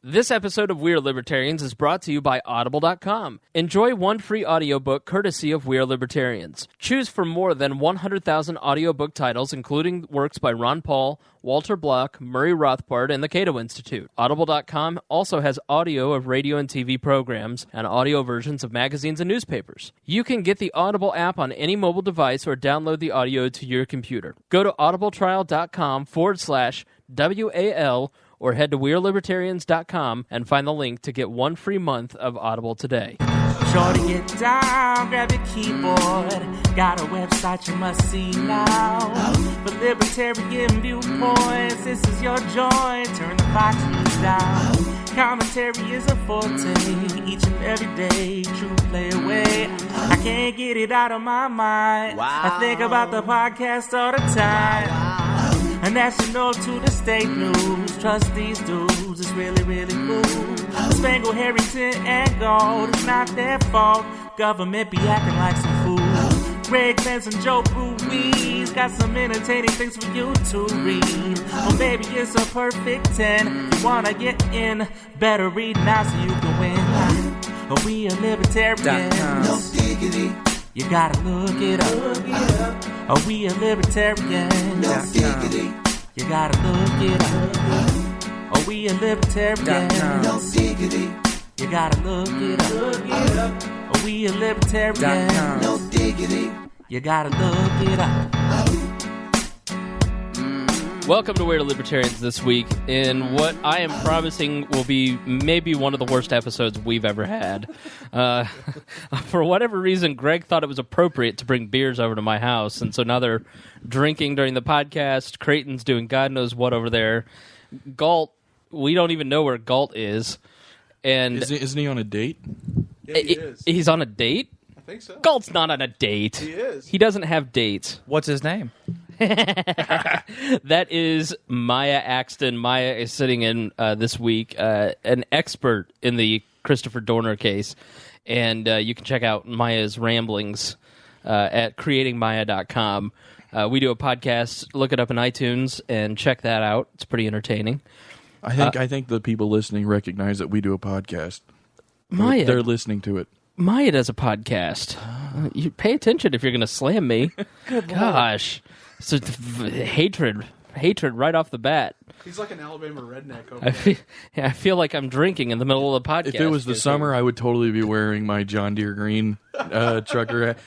This episode of We Are Libertarians is brought to you by Audible.com. Enjoy one free audiobook courtesy of We Are Libertarians. Choose from more than 100,000 audiobook titles, including works by Ron Paul, Walter Block, Murray Rothbard, and the Cato Institute. Audible.com also has audio of radio and TV programs and audio versions of magazines and newspapers. You can get the Audible app on any mobile device or download the audio to your computer. Go to audibletrial.com/WAL or head to WeareLibertarians.com and find the link to get one free month of Audible today. Sure to get down, grab your keyboard. Got a website you must see now. For libertarian viewpoints, this is your joy. Turn the Fox News down. Commentary is a forte, each and every day. True play away. I can't get it out of my mind. I think about the podcast all the time. A national to the state news. Trust these dudes, it's really, really cool. Spangle, Harrington, and Gold, it's not their fault. Government be acting like some fools. Greg Benson, Joe Ruiz got some entertaining things for you to read. Well, maybe it's a perfect 10. If you wanna get in, better read now so you can win. We are libertarians. No diggity. You gotta look it up. We are libertarians. No diggity. You gotta look it up. We are libertarians. No diggity. You gotta look it up. We are libertarians. No diggity. You gotta look it up. Welcome to We're Libertarians this week in what I am promising will be maybe one of the worst episodes we've ever had. For whatever reason, Greg thought it was appropriate to bring beers over to my house, and so now they're drinking during the podcast. Creighton's doing God knows what over there. Galt, we don't even know where Galt is. And Isn't he on a date? Yeah, he is. He's on a date? I think so. Galt's not on a date. He is. He doesn't have dates. What's his name? That is Miah Axton. Miah is sitting in this week, an expert in the Christopher Dorner case. And you can check out Miah's ramblings at creatingmiah.com. We do a podcast. Look it up in iTunes and check that out. It's pretty entertaining. I think the people listening recognize that we do a podcast. Miah, They're listening to it. Miah does a podcast. You pay attention if you're going to slam me. Gosh. So hatred right off the bat. He's like an Alabama redneck over I feel like I'm drinking in the middle of the podcast. If it was the summer, I would totally be wearing my John Deere Green trucker hat.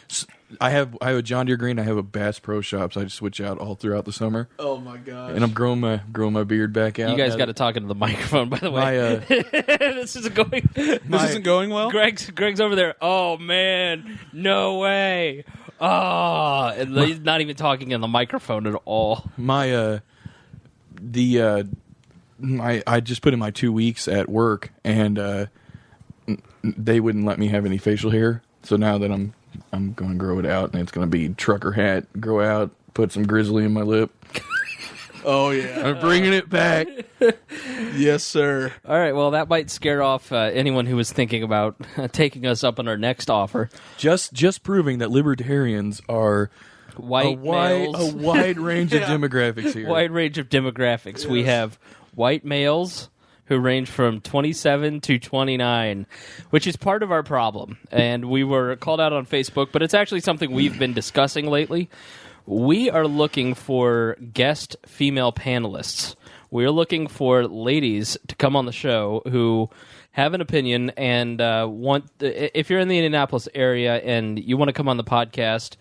I have a John Deere Green. I have a Bass Pro Shop, so I just switch out all throughout the summer. Oh my gosh! And I'm growing my beard back out. You guys got to talk into the microphone, by the way. This isn't going. This isn't going well. Greg's over there. Oh man, no way. Oh, and he's not even talking in the microphone at all. I just put in my 2 weeks at work, and they wouldn't let me have any facial hair. So now that I'm going to grow it out, and it's going to be trucker hat, grow out, put some grizzly in my lip. Oh yeah, I'm bringing it back. Yes, sir. All right, well, that might scare off anyone who was thinking about taking us up on our next offer. Just proving that libertarians are a wide range of demographics here. Wide range of demographics. Yes. We have white males who range from 27 to 29, which is part of our problem. And we were called out on Facebook, but it's actually something we've been discussing lately. We are looking for guest female panelists. We're looking for ladies to come on the show who have an opinion and if you're in the Indianapolis area and you want to come on the podcast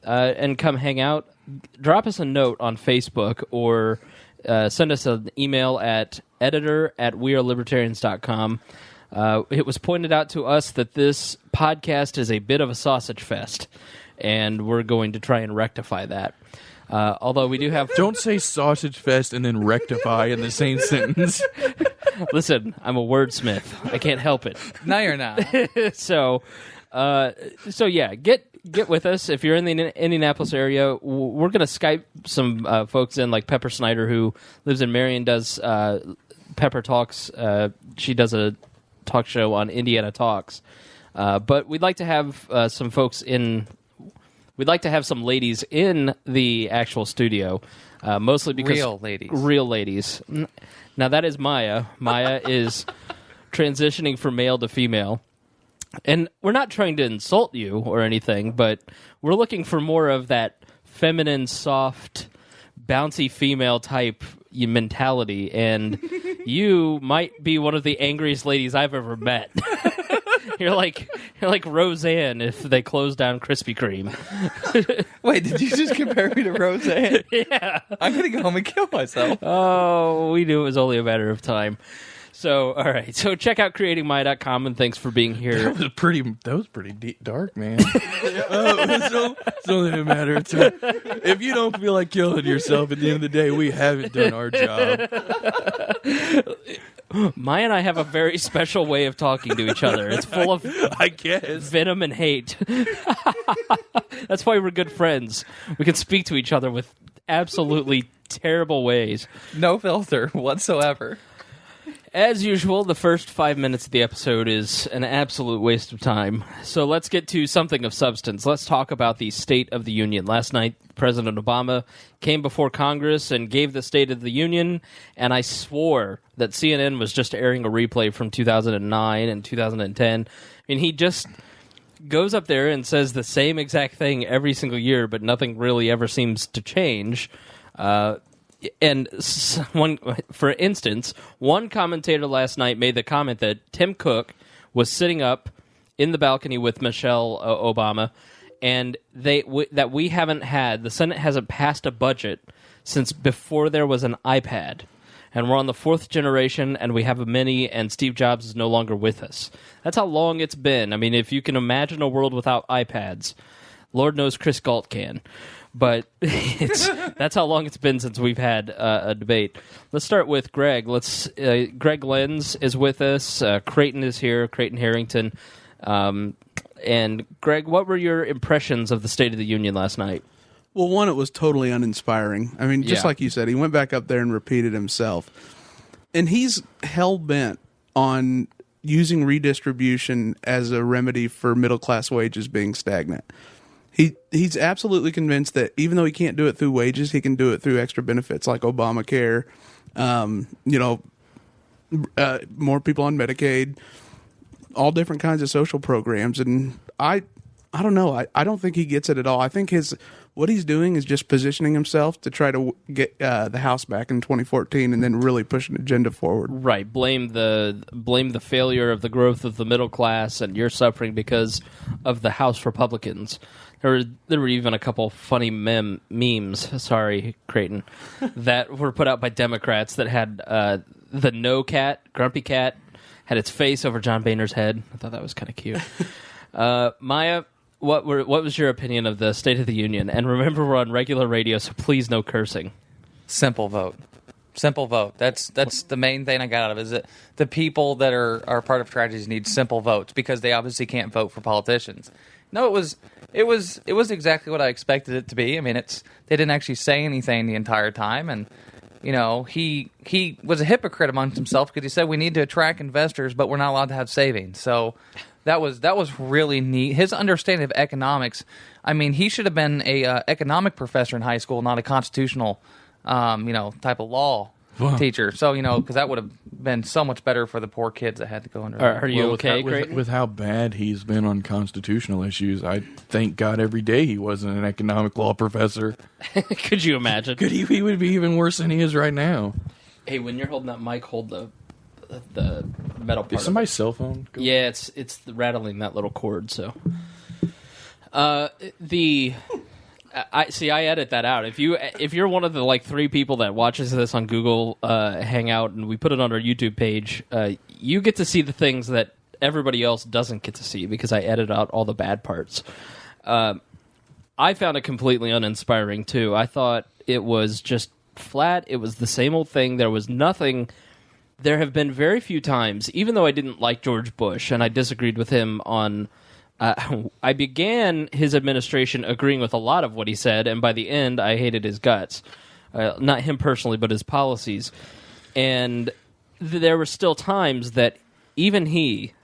and come hang out, drop us a note on Facebook or send us an email at editor@wearelibertarians.com. It was pointed out to us that this podcast is a bit of a sausage fest, and we're going to try and rectify that. Although we do have... Don't say sausage fest and then rectify in the same sentence. Listen, I'm a wordsmith. I can't help it. No, you're not. So yeah, get with us if you're in the Indianapolis area. We're going to Skype some folks in, like Pepper Snyder, who lives in Marion, does Pepper Talks. She does a talk show on Indiana Talks. But we'd like to have some folks in. We'd like to have some ladies in the actual studio. mostly because real ladies. Now that is Miah. Miah is transitioning from male to female. And we're not trying to insult you or anything, but we're looking for more of that feminine, soft, bouncy female type mentality. And you might be one of the angriest ladies I've ever met. You're like Roseanne if they closed down Krispy Kreme. Wait, did you just compare me to Roseanne? Yeah. I'm going to go home and kill myself. Oh, we knew it was only a matter of time. So, all right. So check out creatingmiah.com, and thanks for being here. That was pretty deep, dark, man. It's only a matter of time. If you don't feel like killing yourself at the end of the day, we haven't done our job. Miah and I have a very special way of talking to each other. It's full of, I guess, venom and hate. That's why we're good friends. We can speak to each other with absolutely terrible ways. No filter whatsoever. As usual, the first 5 minutes of the episode is an absolute waste of time. So let's get to something of substance. Let's talk about the State of the Union. Last night, President Obama came before Congress and gave the State of the Union, and I swore that CNN was just airing a replay from 2009 and 2010. And he just goes up there and says the same exact thing every single year, but nothing really ever seems to change. And for instance, one commentator last night made the comment that Tim Cook was sitting up in the balcony with Michelle Obama, and that we haven't had, the Senate hasn't passed a budget since before there was an iPad. And we're on the fourth generation, and we have a mini, and Steve Jobs is no longer with us. That's how long it's been. I mean, if you can imagine a world without iPads, Lord knows Chris Galt can. But that's how long it's been since we've had a debate. Let's start with Greg. Greg Lenz is with us. Creighton is here, Creighton Harrington. And Greg, what were your impressions of the State of the Union last night? Well, one, it was totally uninspiring. I mean, just like you said, he went back up there and repeated himself. And he's hell-bent on using redistribution as a remedy for middle-class wages being stagnant. He's absolutely convinced that even though he can't do it through wages, he can do it through extra benefits like Obamacare, more people on Medicaid, all different kinds of social programs. And I don't know. I don't think he gets it at all. I think what he's doing is just positioning himself to try to get the House back in 2014 and then really push an agenda forward. Right. Blame the failure of the growth of the middle class, and you're suffering because of the House Republicans. There were even a couple funny memes, sorry, Creighton, that were put out by Democrats that had the no cat, Grumpy Cat, had its face over John Boehner's head. I thought that was kind of cute. Miah, what was your opinion of the State of the Union? And remember, we're on regular radio, so please no cursing. Simple vote. Simple vote. That's the main thing I got out of it, is that the people that are part of tragedies need simple votes because they obviously can't vote for politicians. No, it was exactly what I expected it to be. I mean, they didn't actually say anything the entire time, and he was a hypocrite amongst himself because he said we need to attract investors, but we're not allowed to have savings. So that was really neat. His understanding of economics. I mean, he should have been a economic professor in high school, not a constitutional, type of law teacher. So because that would have been so much better for the poor kids that had to go under. Are you okay, Creighton? With how bad he's been on constitutional issues, I thank God every day he wasn't an economic law professor. Could you imagine? He would be even worse than he is right now. Hey, when you're holding that mic, hold the metal part. Is somebody's cell phone going? Yeah, it's rattling that little cord. So, I edit that out. If you're one of the like 3 people that watches this on Google Hangout and we put it on our YouTube page, you get to see the things that everybody else doesn't get to see because I edit out all the bad parts. I found it completely uninspiring too. I thought it was just flat. It was the same old thing. There was nothing. There have been very few times, even though I didn't like George Bush and I disagreed with him on. I began his administration agreeing with a lot of what he said, and by the end, I hated his guts. Not him personally, but his policies. And there were still times that even he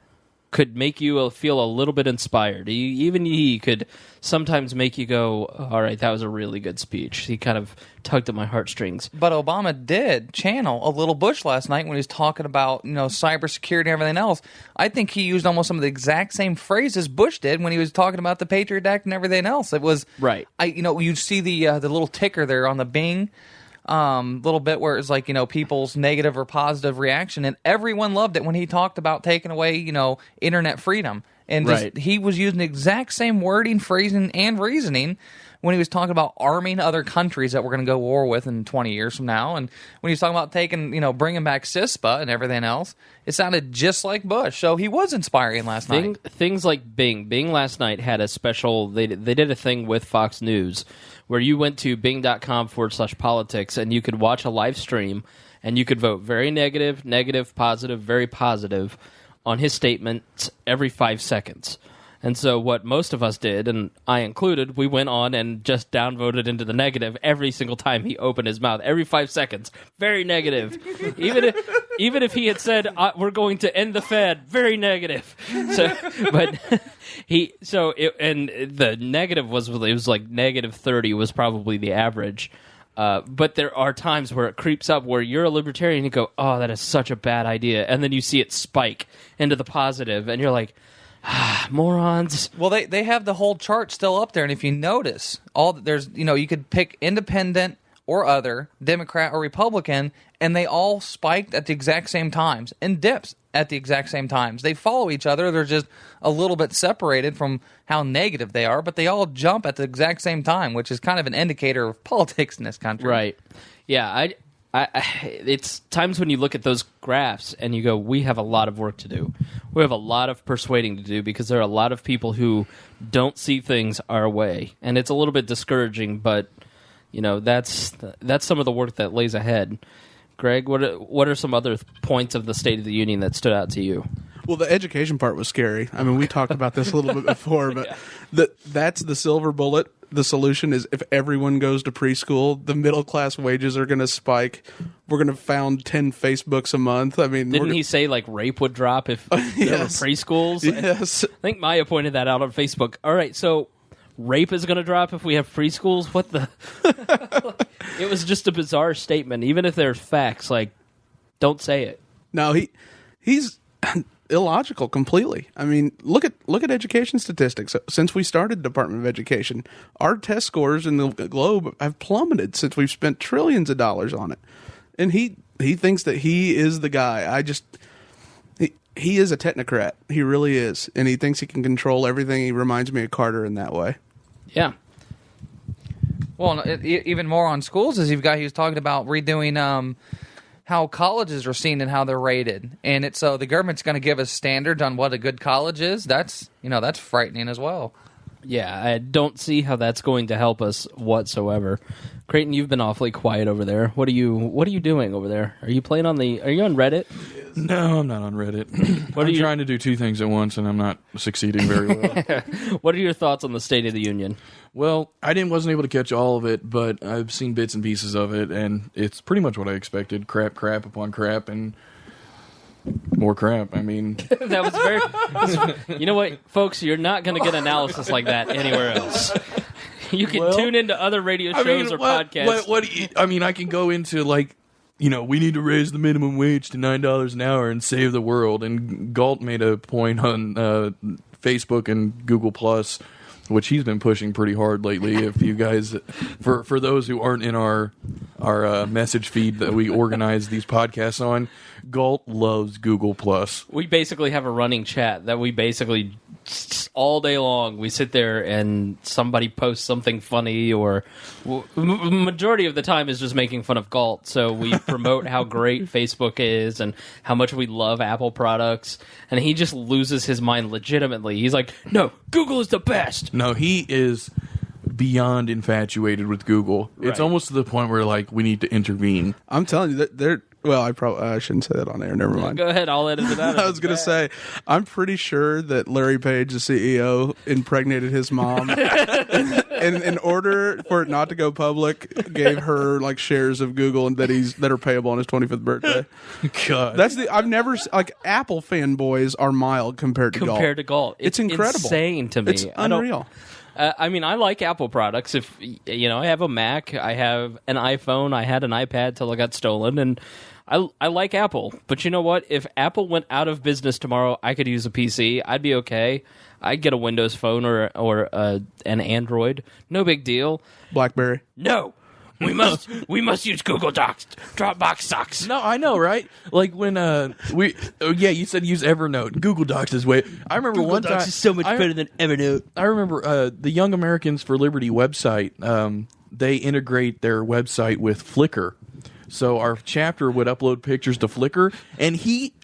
could make you feel a little bit inspired. Even he could sometimes make you go, all right, that was a really good speech. He kind of tugged at my heartstrings. But Obama did channel a little Bush last night when he was talking about, cybersecurity and everything else. I think he used almost some of the exact same phrases Bush did when he was talking about the Patriot Act and everything else. It was right. You see the little ticker there on the Bing little bit where it's like, people's negative or positive reaction, and everyone loved it when he talked about taking away, internet freedom. And he was using the exact same wording, phrasing, and reasoning when he was talking about arming other countries that we're going to go war with in 20 years from now. And when he was talking about bringing back CISPA and everything else, it sounded just like Bush. So he was inspiring last night. Things like Bing. Bing last night had a special, they did a thing with Fox News where you went to bing.com/politics and you could watch a live stream and you could vote very negative, negative, positive, very positive on his statements every 5 seconds. And so what most of us did, and I included, we went on and just downvoted into the negative every single time he opened his mouth. Every 5 seconds, very negative. Even if he had said, we're going to end the Fed, very negative. And the negative was like negative 30 was probably the average. But there are times where it creeps up where you're a libertarian and you go, oh, that is such a bad idea. And then you see it spike into the positive and you're like, morons. Well, they have the whole chart still up there, and if you notice, you could pick independent or other, Democrat or Republican, and they all spiked at the exact same times and dips at the exact same times. They follow each other. They're just a little bit separated from how negative they are, but they all jump at the exact same time, which is kind of an indicator of politics in this country. Right. Yeah, it's times when you look at those graphs and you go, we have a lot of work to do. We have a lot of persuading to do because there are a lot of people who don't see things our way. And it's a little bit discouraging, but that's some of the work that lays ahead. Greg, what are some other points of the State of the Union that stood out to you? Well, the education part was scary. I mean, we talked about this a little bit before, but that's the silver bullet. The solution is if everyone goes to preschool, the middle class wages are going to spike. We're going to found 10 Facebooks a month. I mean, didn't he say like rape would drop if there were preschools? Yes. I think Miah pointed that out on Facebook. All right, so rape is going to drop if we have preschools? What the? It was just a bizarre statement. Even if there's facts, like, don't say it. No, he's illogical completely. I mean, look at education statistics. Since we started Department of Education, our test scores in the globe have plummeted since we've spent trillions of dollars on it. And he thinks that he is the guy. He is a technocrat. He really is. And he thinks he can control everything. He reminds me of Carter in that way. Yeah. Well, even more on schools is he was talking about redoing how colleges are seen and how they're rated, and so the government's going to give us standards on what a good college is. That's frightening as well. Yeah, I don't see how that's going to help us whatsoever. Creighton, you've been awfully quiet over there. What are you doing over there? Are you playing on Are you on Reddit? No, I'm not on Reddit. I'm trying to do two things at once, and I'm not succeeding very well. What are your thoughts on the State of the Union? Well, I wasn't able to catch all of it, but I've seen bits and pieces of it, and it's pretty much what I expected. Crap upon crap, and more crap. I mean... That was very... You know what, folks? You're not going to get analysis like that anywhere else. You can tune into other radio shows or podcasts. I can go into, like, we need to raise the minimum wage to $9 an hour and save the world. And Galt made a point on Facebook and Google Plus, which he's been pushing pretty hard lately. If you guys, for those who aren't in our message feed that we organize these podcasts on, Galt loves Google Plus. We basically have a running chat that we basically all day long we sit there and somebody posts something funny, or majority of the time is just making fun of Galt. So we promote how great Facebook is and how much we love Apple products, and he just loses his mind legitimately. He's like, no, Google is the best. No, he is beyond infatuated with Google. Right. It's almost to the point where, like, we need to intervene. I'm telling you that they're... Well, I shouldn't say that on air. Never mind. Go ahead. I'll edit it out. I was going to say, I'm pretty sure that Larry Page, the CEO, impregnated his mom and and in order for it not to go public, gave her like shares of Google and that are payable on his 25th birthday. God. I've never like Apple fanboys are mild compared to Galt. It's incredible. Insane to me. It's unreal. I mean, I like Apple products. If I have a Mac, I have an iPhone, I had an iPad till it got stolen, and I like Apple. But you know what? If Apple went out of business tomorrow, I could use a PC. I'd be okay. I'd get a Windows phone or an Android. No big deal. BlackBerry. No. We must use Google Docs. Dropbox sucks. No, I know, right? Like when you said use Evernote. Google Docs is way. I remember Google one Docs time is so much better than Evernote. I remember the Young Americans for Liberty website. They integrate their website with Flickr. So our chapter would upload pictures to Flickr, and he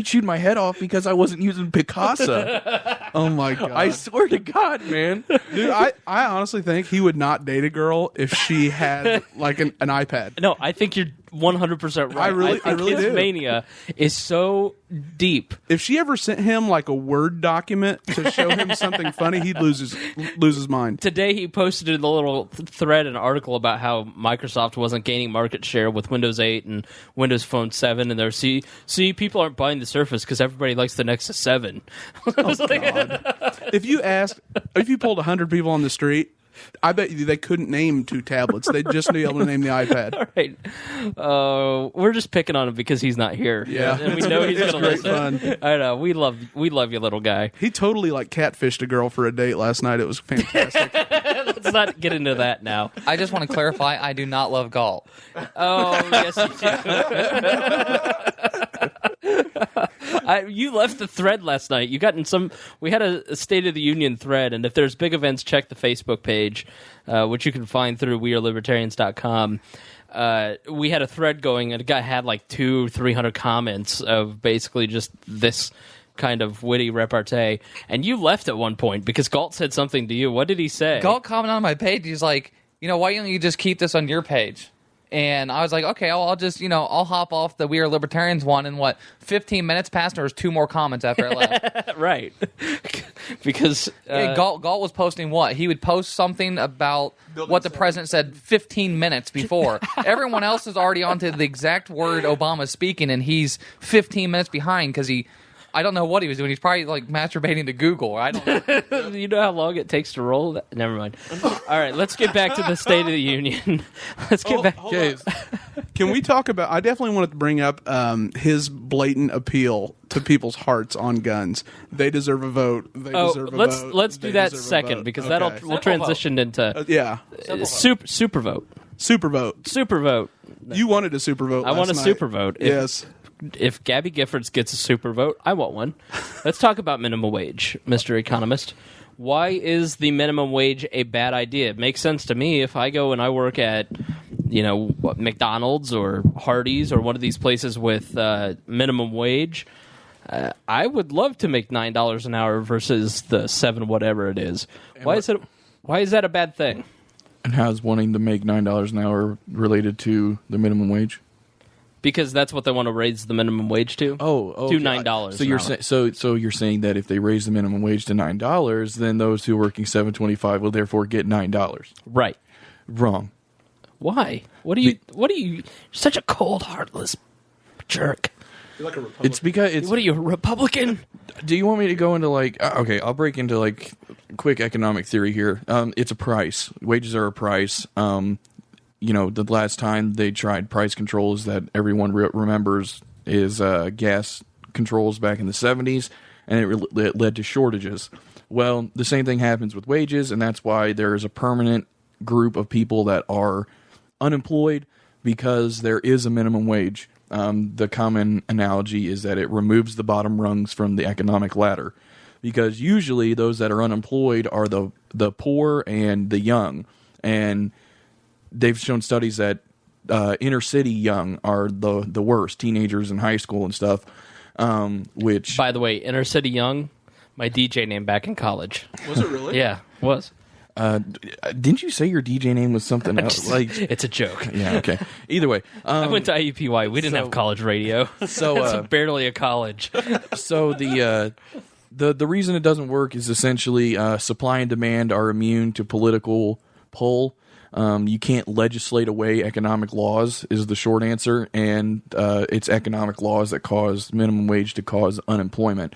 chewed my head off because I wasn't using Picasa. Oh my god! I swear to God, man. Dude, I honestly think he would not date a girl if she had like an iPad. No, I think you're 100% right. I really his do. mania is so deep. If she ever sent him like a Word document to show him something funny, he'd lose his mind. Today he posted in the little thread an article about how Microsoft wasn't gaining market share with Windows 8 and Windows Phone 7, and they're see people aren't buying the Surface because everybody likes the Nexus 7. Oh, God. If you pulled 100 people on the street, I bet you they couldn't name 2 tablets. They'd just be able to name the iPad. All right. We're just picking on him because he's not here. Yeah. And we know he's going to great listen. fun. I know. We love you, little guy. He totally like catfished a girl for a date last night. It was fantastic. Let's not get into that now. I just want to clarify, I do not love Galt. Oh, yes, you do. You left the thread last night. You got in some. We had a State of the Union thread, and if there's big events, check the Facebook page, which you can find through wearelibertarians.com. We had a thread going, and it had like 200-300 comments of basically just this kind of witty repartee. And you left at one point because Galt said something to you. What did he say? Galt commented on my page. He's like, why don't you just keep this on your page? And I was like, okay, I'll just, I'll hop off the We Are Libertarians one. And 15 minutes passed, and there was 2 more comments after I left. Right. Because Galt was posting what? He would post something about what the president said 15 minutes before. Everyone else is already onto the exact word Obama's speaking, and he's 15 minutes behind because I don't know what he was doing. He's probably like masturbating to Google. I don't know. You know how long it takes to roll that? Never mind. All right, let's get back to the State of the Union. Let's get back. Okay. Can we talk about? I definitely wanted to bring up his blatant appeal to people's hearts on guns. They deserve a vote. They deserve a vote. Let's do They that deserve a second vote. because Okay. we'll transition into yeah, super vote. super vote. Super vote. You wanted a super vote. I want a last super night. vote. Yes. If Gabby Giffords gets a super vote, I want one. Let's talk about minimum wage, Mr. Economist. Why is the minimum wage a bad idea? It makes sense to me if I go and I work at, McDonald's or Hardee's or one of these places with minimum wage. I would love to make $9 an hour versus the $7 whatever it is. Why is that a bad thing? And how's wanting to make $9 an hour related to the minimum wage? Because that's what they want to raise the minimum wage to. To $9. So you're saying that if they raise the minimum wage to $9, then those who are working $7.25 will therefore get $9. Right. Wrong. Why? What are you such a cold, heartless jerk? You're like a Republican. It's because it's. What are you, a Republican? Do you want me to go into okay, I'll break into quick economic theory here. It's a price. Wages are a price. The last time they tried price controls that everyone remembers is gas controls back in the 70s, and it led to shortages. Well, the same thing happens with wages, and that's why there is a permanent group of people that are unemployed because there is a minimum wage. The common analogy is that it removes the bottom rungs from the economic ladder, because usually those that are unemployed are the poor and the young, and they've shown studies that inner city young are the worst, teenagers in high school and stuff. Which, by the way, inner city young, my DJ name back in college. Was it really? Yeah, was. Didn't you say your DJ name was something else? It's a joke. Yeah, okay. Either way, I went to IUPUI. We didn't have college radio. So it's barely a college. So the The reason it doesn't work is essentially supply and demand are immune to political pull. You can't legislate away economic laws is the short answer, and it's economic laws that cause minimum wage to cause unemployment.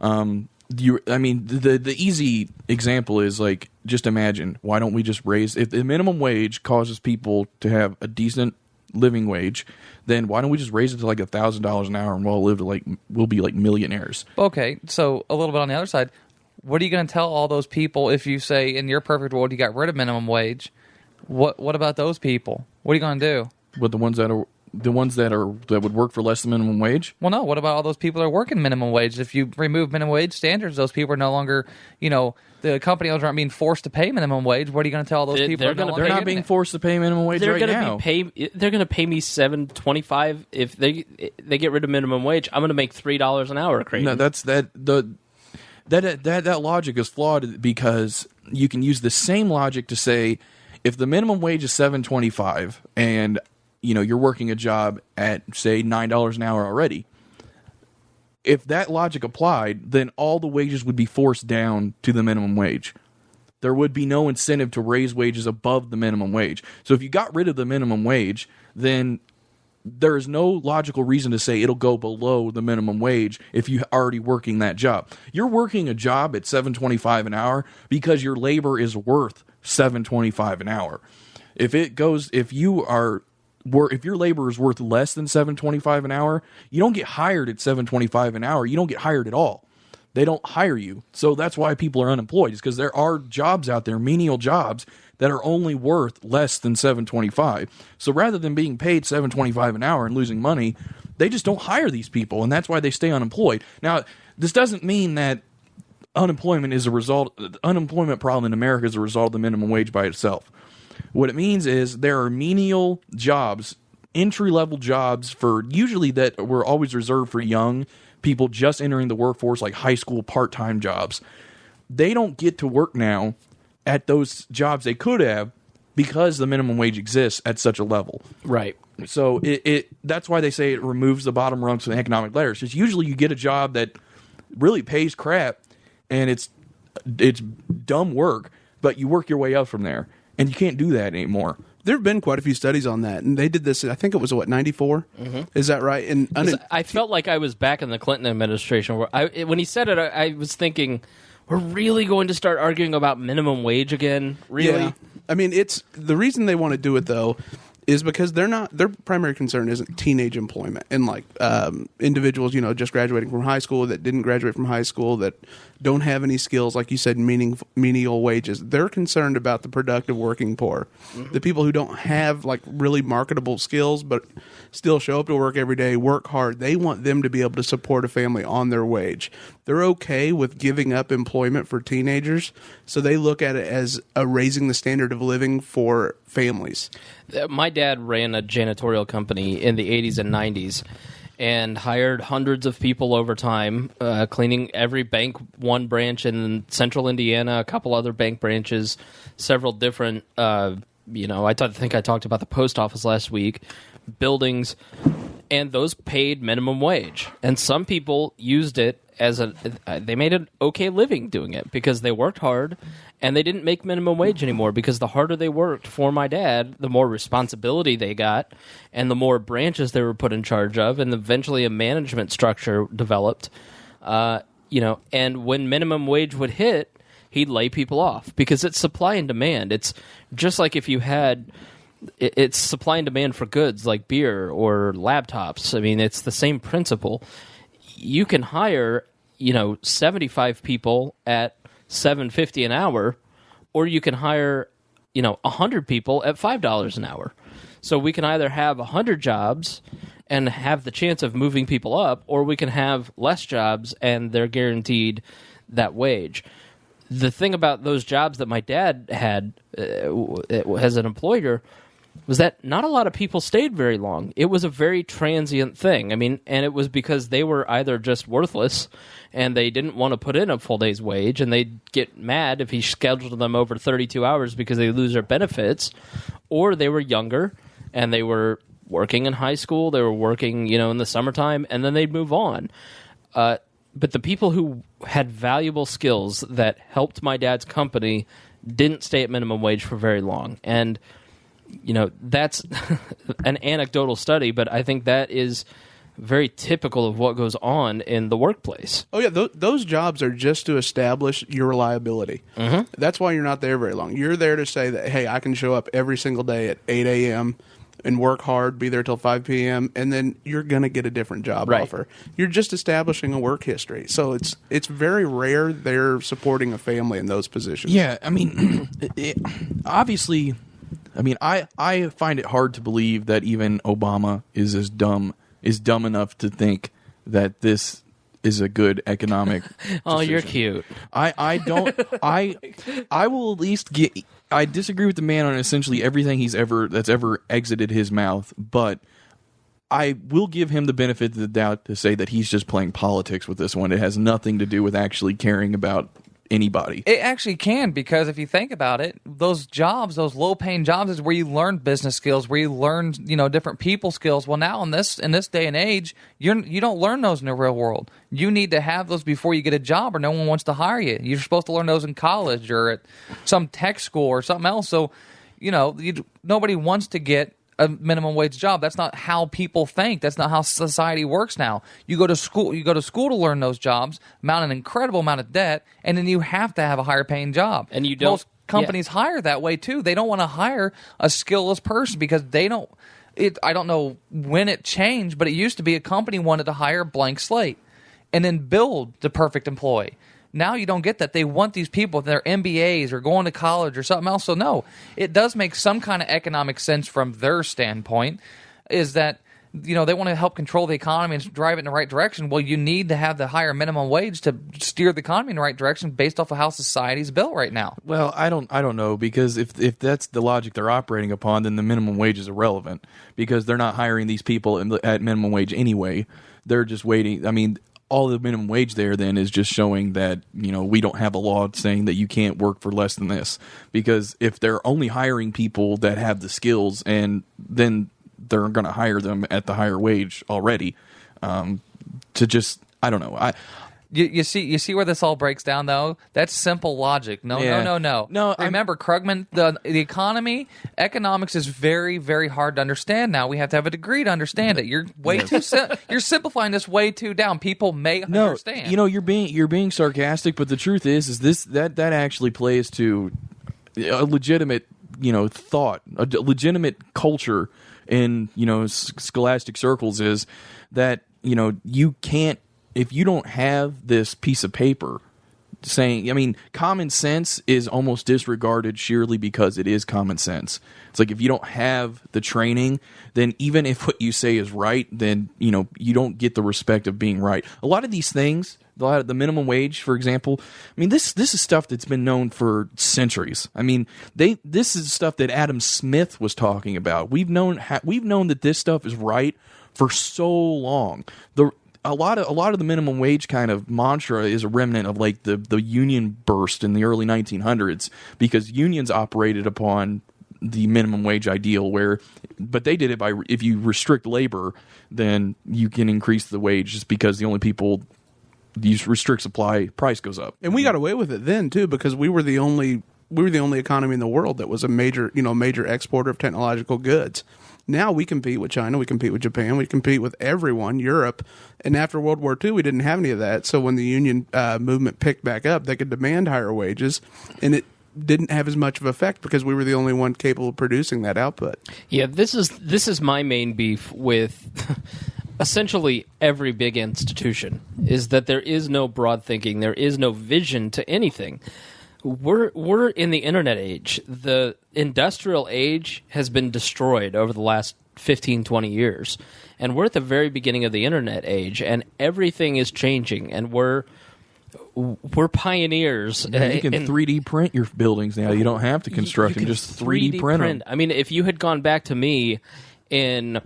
The easy example is like, just imagine, why don't we just raise, if the minimum wage causes people to have a decent living wage, then why don't we just raise it to like $1,000 an hour and we'll be like millionaires? Okay, so a little bit on the other side, what are you going to tell all those people if you say in your perfect world you got rid of minimum wage? What about those people? What are you going to do? But the ones that would work for less than minimum wage? Well, no. What about all those people that are working minimum wage? If you remove minimum wage standards, those people are no longer, the company owners aren't being forced to pay minimum wage. What are you going to tell all those people? They're not being forced to pay minimum wage right now. They're going to pay me $7.25 if they get rid of minimum wage. I'm going to make $3 an hour. Creighton. No, that logic is flawed because you can use the same logic to say if the minimum wage is $7.25 and you're working a job at say $9 an hour already. If that logic applied, then all the wages would be forced down to the minimum wage. There would be no incentive to raise wages above the minimum wage. So if you got rid of the minimum wage, then there is no logical reason to say it'll go below the minimum wage if you're already working that job. You're working a job at $7.25 an hour because your labor is worth $7.25 an hour. If your labor is worth less than $7.25 an hour, you don't get hired at $7.25 an hour. You don't get hired at all. They don't hire you. So that's why people are unemployed, is because there are jobs out there, menial jobs, that are only worth less than $7.25. So rather than being paid $7.25 an hour and losing money, they just don't hire these people, and that's why they stay unemployed. Now, this doesn't mean that unemployment problem in America is a result of the minimum wage by itself. What it means is there are menial jobs, entry-level jobs usually that were always reserved for young people just entering the workforce, like high school part-time jobs. They don't get to work now at those jobs they could have because the minimum wage exists at such a level. Right. So that's why they say it removes the bottom rungs from the economic ladder. Because usually you get a job that really pays crap and it's dumb work, but you work your way up from there. And you can't do that anymore. There have been quite a few studies on that, and they did this. I think it was 94. Mm-hmm. Is that right? And I felt like I was back in the Clinton administration. When he said it, I was thinking, we're really going to start arguing about minimum wage again. Really? Yeah. I mean, it's the reason they want to do it though is because their primary concern isn't teenage employment and like individuals, just graduating from high school that didn't graduate from high school that don't have any skills, like you said, menial wages. They're concerned about the productive working poor, the people who don't have like really marketable skills but still show up to work every day, work hard. They want them to be able to support a family on their wage. They're okay with giving up employment for teenagers, so they look at it as raising the standard of living for families. My dad ran a janitorial company in the 80s and 90s and hired hundreds of people over time, cleaning every bank, one branch in central Indiana, a couple other bank branches, several different, I think I talked about the post office last week, buildings, and those paid minimum wage. And some people used it they made an okay living doing it because they worked hard and they didn't make minimum wage anymore because the harder they worked for my dad, the more responsibility they got and the more branches they were put in charge of, and eventually a management structure developed. And when minimum wage would hit, he'd lay people off because it's supply and demand. It's just like if you had... It's supply and demand for goods like beer or laptops. I mean, it's the same principle. You can hire, 75 people at $7.50 an hour, or you can hire, 100 people at $5 an hour. So we can either have 100 jobs and have the chance of moving people up, or we can have less jobs and they're guaranteed that wage. The thing about those jobs that my dad had as an employer was that not a lot of people stayed very long. It was a very transient thing. I mean, and it was because they were either just worthless and they didn't want to put in a full day's wage, and they'd get mad if he scheduled them over 32 hours because they lose their benefits, or they were younger and they were working in high school, they were working, in the summertime, and then they'd move on. but the people who had valuable skills that helped my dad's company didn't stay at minimum wage for very long. And, that's an anecdotal study, but I think that is very typical of what goes on in the workplace. Oh, yeah, those jobs are just to establish your reliability. Mm-hmm. That's why you're not there very long. You're there to say that, hey, I can show up every single day at 8 a.m., and work hard, be there till 5 p.m., and then you're going to get a different job offer. You're just establishing a work history. So it's very rare they're supporting a family in those positions. Yeah, I mean, obviously, I find it hard to believe that even Obama is dumb enough to think that this is a good economic Oh, decision. you're cute. I don't I will at least get. I disagree with the man on essentially everything that's ever exited his mouth, but I will give him the benefit of the doubt to say that he's just playing politics with this one. It has nothing to do with actually caring about anybody. It actually can, because if you think about it, those jobs, those low-paying jobs, is where you learn business skills, where you learn, different people skills. Well, now in this day and age, you don't learn those in the real world. You need to have those before you get a job, or no one wants to hire you. You're supposed to learn those in college or at some tech school or something else. So, nobody wants to get a minimum wage job. That's not how people think. That's not how society works now. You go to school to learn those jobs, mount an incredible amount of debt, and then you have to have a higher paying job. And you don't. Most companies hire that way too. They don't want to hire a skillless person because they don't. I don't know when it changed, but it used to be a company wanted to hire a blank slate and then build the perfect employee. Now you don't get that. They want these people, their MBAs or going to college or something else. So no, it does make some kind of economic sense from their standpoint, is that they want to help control the economy and drive it in the right direction. Well, you need to have the higher minimum wage to steer the economy in the right direction based off of how society's built right now. Well, I don't know, because if that's the logic they're operating upon, then the minimum wage is irrelevant, because they're not hiring these people at minimum wage anyway. They're just waiting. I mean, all the minimum wage there then is just showing that, we don't have a law saying that you can't work for less than this. Because if they're only hiring people that have the skills, and then they're going to hire them at the higher wage already, to just, I don't know. You see where this all breaks down, though? That's simple logic. No. Remember, Krugman, the economy, economics is very, very hard to understand now. We have to have a degree to understand it. You're way too you're simplifying this way too down. People may understand. You're being sarcastic, but the truth is this that actually plays to a legitimate, thought, a legitimate culture in, scholastic circles, is that, you can't, if you don't have this piece of paper saying, common sense is almost disregarded sheerly because it is common sense. It's like, if you don't have the training, then even if what you say is right, then, you don't get the respect of being right. A lot of these things, the minimum wage, for example, this is stuff that's been known for centuries. This is stuff that Adam Smith was talking about. We've known that this stuff is right for so long. A lot of the minimum wage kind of mantra is a remnant of like the union burst in the early 1900s, because unions operated upon the minimum wage ideal, but they did it by, if you restrict labor, then you can increase the wage, just because the only people you restrict supply, price goes up. And we got away with it then too, because we were the only economy in the world that was a major exporter of technological goods. Now we compete with China, we compete with Japan, we compete with everyone, Europe. And after World War II, we didn't have any of that. So when the union movement picked back up, they could demand higher wages, and it didn't have as much of an effect because we were the only one capable of producing that output. Yeah, this is my main beef with essentially every big institution, is that there is no broad thinking, there is no vision to anything. We're in the internet age. The industrial age has been destroyed over the last 15, 20 years. And we're at the very beginning of the internet age, and everything is changing, and we're pioneers. Yeah, you can 3D print your buildings now. You don't have to construct them, just 3D print them. If you had gone back to me in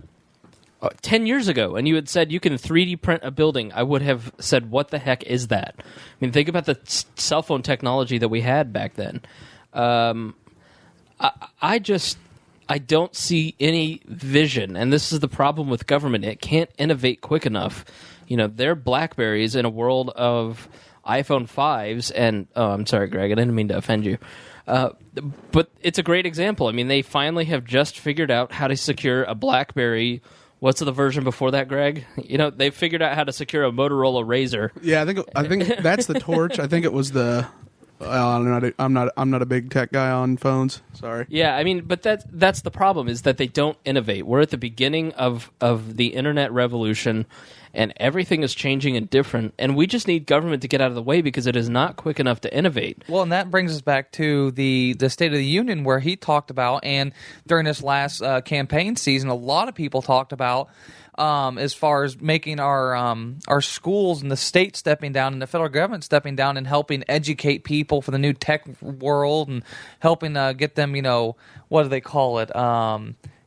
10 years ago and you had said you can 3D print a building, I would have said, what the heck is that? Think about the cell phone technology that we had back then. I don't see any vision, and this is the problem with government. It can't innovate quick enough. they're BlackBerries in a world of iPhone 5s. And I'm sorry, Greg, I didn't mean to offend you. But it's a great example. I mean, they finally have just figured out how to secure a BlackBerry. What's the version before that, Greg? They figured out how to secure a Motorola Razr. Yeah, I think that's the Torch. I think it was the. I'm not a big tech guy on phones. Sorry. Yeah, I mean, but that's the problem, is that they don't innovate. We're at the beginning of the internet revolution, and everything is changing and different, and we just need government to get out of the way because it is not quick enough to innovate. Well, and that brings us back to the State of the Union, where he talked about, and during this last campaign season, a lot of people talked about, as far as making our schools and the state stepping down and the federal government stepping down and helping educate people for the new tech world and helping get them, what do they call it?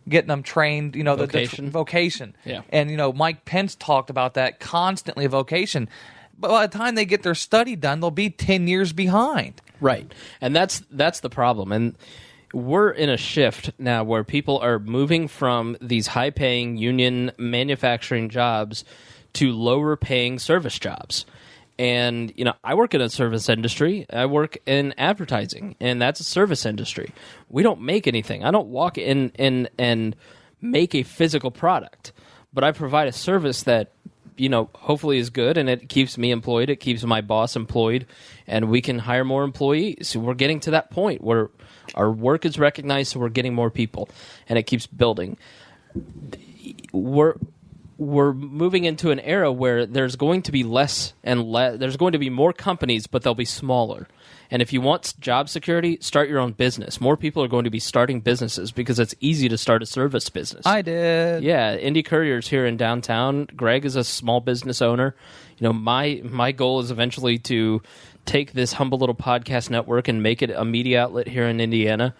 Getting them trained, Vocation. the vocation. Yeah. And, Mike Pence talked about that constantly, vocation. But by the time they get their study done, they'll be 10 years behind. Right. And that's the problem. And we're in a shift now where people are moving from these high-paying union manufacturing jobs to lower-paying service jobs. And, I work in a service industry. I work in advertising, and that's a service industry. We don't make anything. I don't walk in and make a physical product, but I provide a service that, hopefully is good, and it keeps me employed. It keeps my boss employed, and we can hire more employees. We're getting to that point where our work is recognized, so we're getting more people, and it keeps building. We're moving into an era where there's going to be less and less. There's going to be more companies, but they'll be smaller. And if you want job security, start your own business. More people are going to be starting businesses because it's easy to start a service business. I did. Yeah, Indy Courier's here in downtown. Greg is a small business owner. My goal is eventually to take this humble little podcast network and make it a media outlet here in Indiana.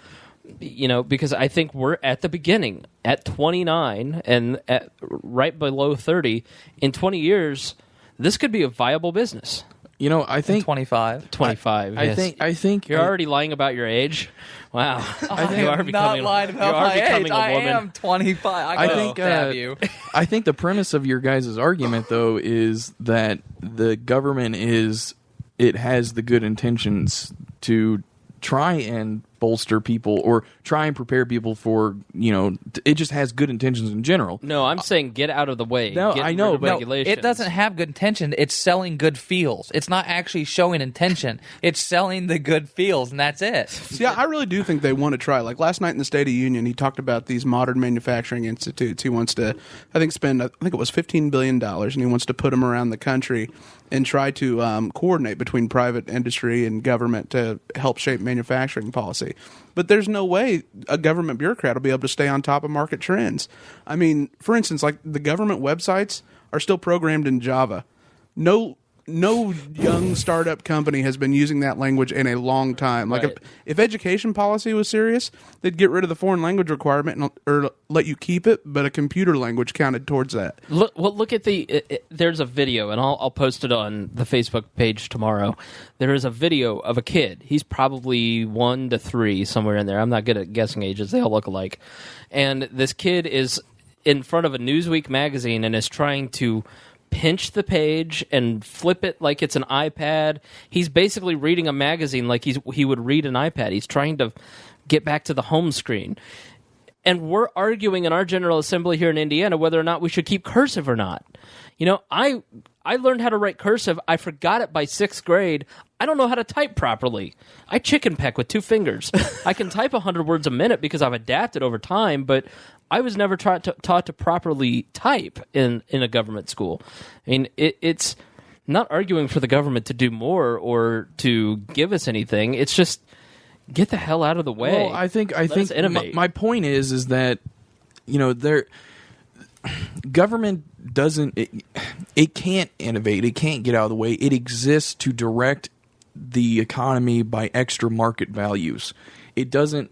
Because I think we're at the beginning, at 29 and at right below 30. In 20 years, this could be a viable business. I think 25. 25. Yes. I think You're already lying about your age. Wow. I am not lying about my age. I am 25. I think stab you. I think the premise of your guys' argument, though, is that the government has the good intentions to try and bolster people or try and prepare people for, it just has good intentions in general. No, I'm saying get out of the way. No, Get I know, rid of but regulations. It doesn't have good intention. It's selling good feels. It's not actually showing intention. It's selling the good feels, and that's it. See, I really do think they want to try. Like last night in the State of the Union, he talked about these modern manufacturing institutes. He wants to, spend, I think it was $15 billion, and he wants to put them around the country and try to coordinate between private industry and government to help shape manufacturing policy. But there's no way a government bureaucrat will be able to stay on top of market trends. I mean, for instance, like the government websites are still programmed in Java. No young startup company has been using that language in a long time. Like Right. if education policy was serious, they'd get rid of the foreign language requirement or let you keep it, but a computer language counted towards that. Look at there's a video, and I'll post it on the Facebook page tomorrow. There is a video of a kid. He's probably 1 to 3, somewhere in there. I'm not good at guessing ages. They all look alike. And this kid is in front of a Newsweek magazine and is trying to pinch the page and flip it like it's an iPad. He's basically reading a magazine like he would read an iPad. He's trying to get back to the home screen. And we're arguing in our General Assembly here in Indiana whether or not we should keep cursive or not. I learned how to write cursive. I forgot it by 6th grade. I don't know how to type properly. I chicken peck with 2 fingers. I can type 100 words a minute because I've adapted over time, but I was never taught to properly type in a government school. I mean, it's not arguing for the government to do more or to give us anything. It's just get the hell out of the way. Well, I think innovate. my point is that government doesn't it can't innovate. It can't get out of the way. It exists to direct the economy by extra market values. It doesn't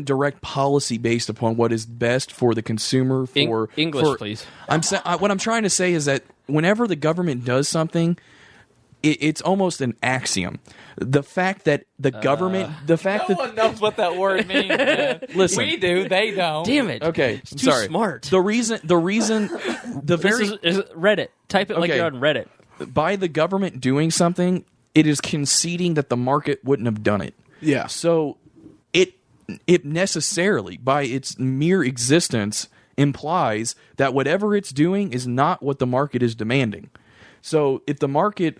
direct policy based upon what is best for the consumer. English, please. What I'm trying to say is that whenever the government does something, it's almost an axiom. The fact that the government, the fact No that one knows what that word means, man. Listen. We do, they don't. Damn it. okay, It's too sorry. smart. The reason, the very This is Reddit. Type it like Okay. you're on Reddit. by the government doing something, it is conceding that the market wouldn't have done it. Yeah. So it necessarily, by its mere existence, implies that whatever it's doing is not what the market is demanding. So if the market,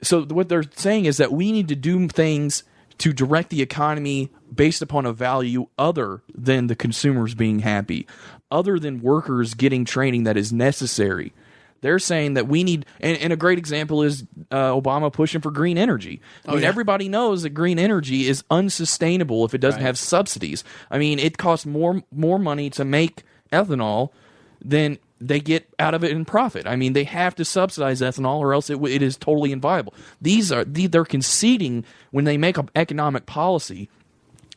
so what they're saying is that we need to do things to direct the economy based upon a value other than the consumers being happy, other than workers getting training that is necessary. They're saying that we need, and a great example is Obama pushing for green energy. I mean, everybody knows that green energy is unsustainable if it doesn't have subsidies. I mean, it costs more money to make ethanol than they get out of it in profit. I mean, they have to subsidize ethanol, or else it is totally inviable. They're conceding when they make an economic policy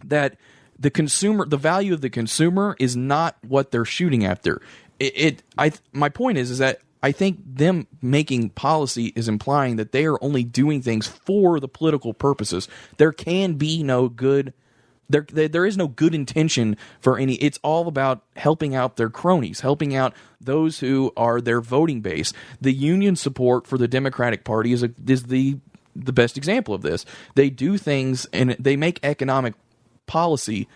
that the value of the consumer is not what they're shooting after. My point is that I think them making policy is implying that they are only doing things for the political purposes. There can be no good. There is no good intention for any. It's all about helping out their cronies, helping out those who are their voting base. The union support for the Democratic Party is the best example of this. They do things and they make economic policy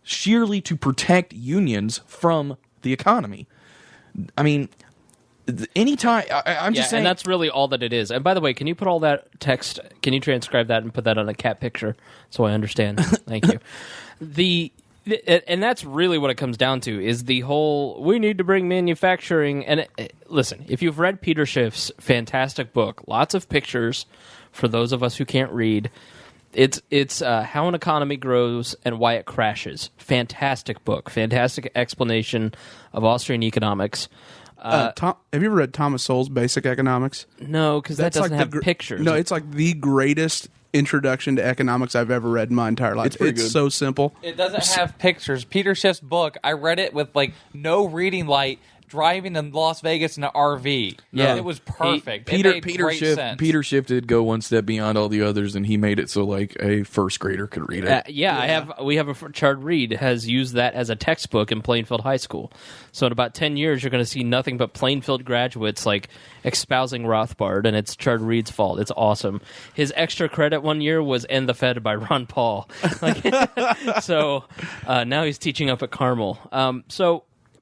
sheerly to protect unions from the economy. I mean, anytime I'm just saying, and that's really all that it is. And by the way, can you put all that text? Can you transcribe that and put that on a cat picture so I understand? Thank you. And that's really what it comes down to is the whole we need to bring manufacturing. And listen, if you've read Peter Schiff's fantastic book, lots of pictures for those of us who can't read. It's how an economy grows and why it crashes. Fantastic book, fantastic explanation of Austrian economics. Have you ever read Thomas Sowell's Basic Economics? No, because that doesn't have pictures. No, it's like the greatest introduction to economics I've ever read in my entire life. It's pretty good. So simple. It doesn't have pictures. Peter Schiff's book, I read it with like no reading light, driving in Las Vegas in an RV. Yeah. And it was perfect. Peter it made great sense. Peter Schiff did go one step beyond all the others, and he made it so like a first grader could read it. We have a Chard Reed has used that as a textbook in Plainfield High School. So in about 10 years, you're going to see nothing but Plainfield graduates like espousing Rothbard, and it's Chard Reed's fault. It's awesome. His extra credit one year was "End the Fed" by Ron Paul. So now he's teaching up at Carmel.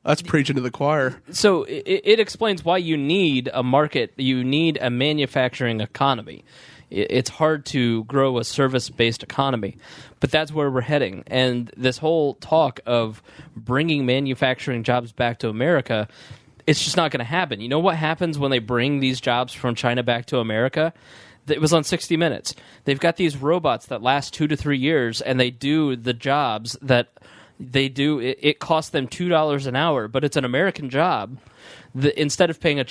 That's preaching to the choir. So it explains why you need a market, you need a manufacturing economy. It's hard to grow a service-based economy, but that's where we're heading. And this whole talk of bringing manufacturing jobs back to America, it's just not going to happen. You know what happens when they bring these jobs from China back to America? It was on 60 Minutes. They've got these robots that last 2 to 3 years, and they do the jobs that they do. It costs them $2 an hour, but it's an American job. Instead of paying a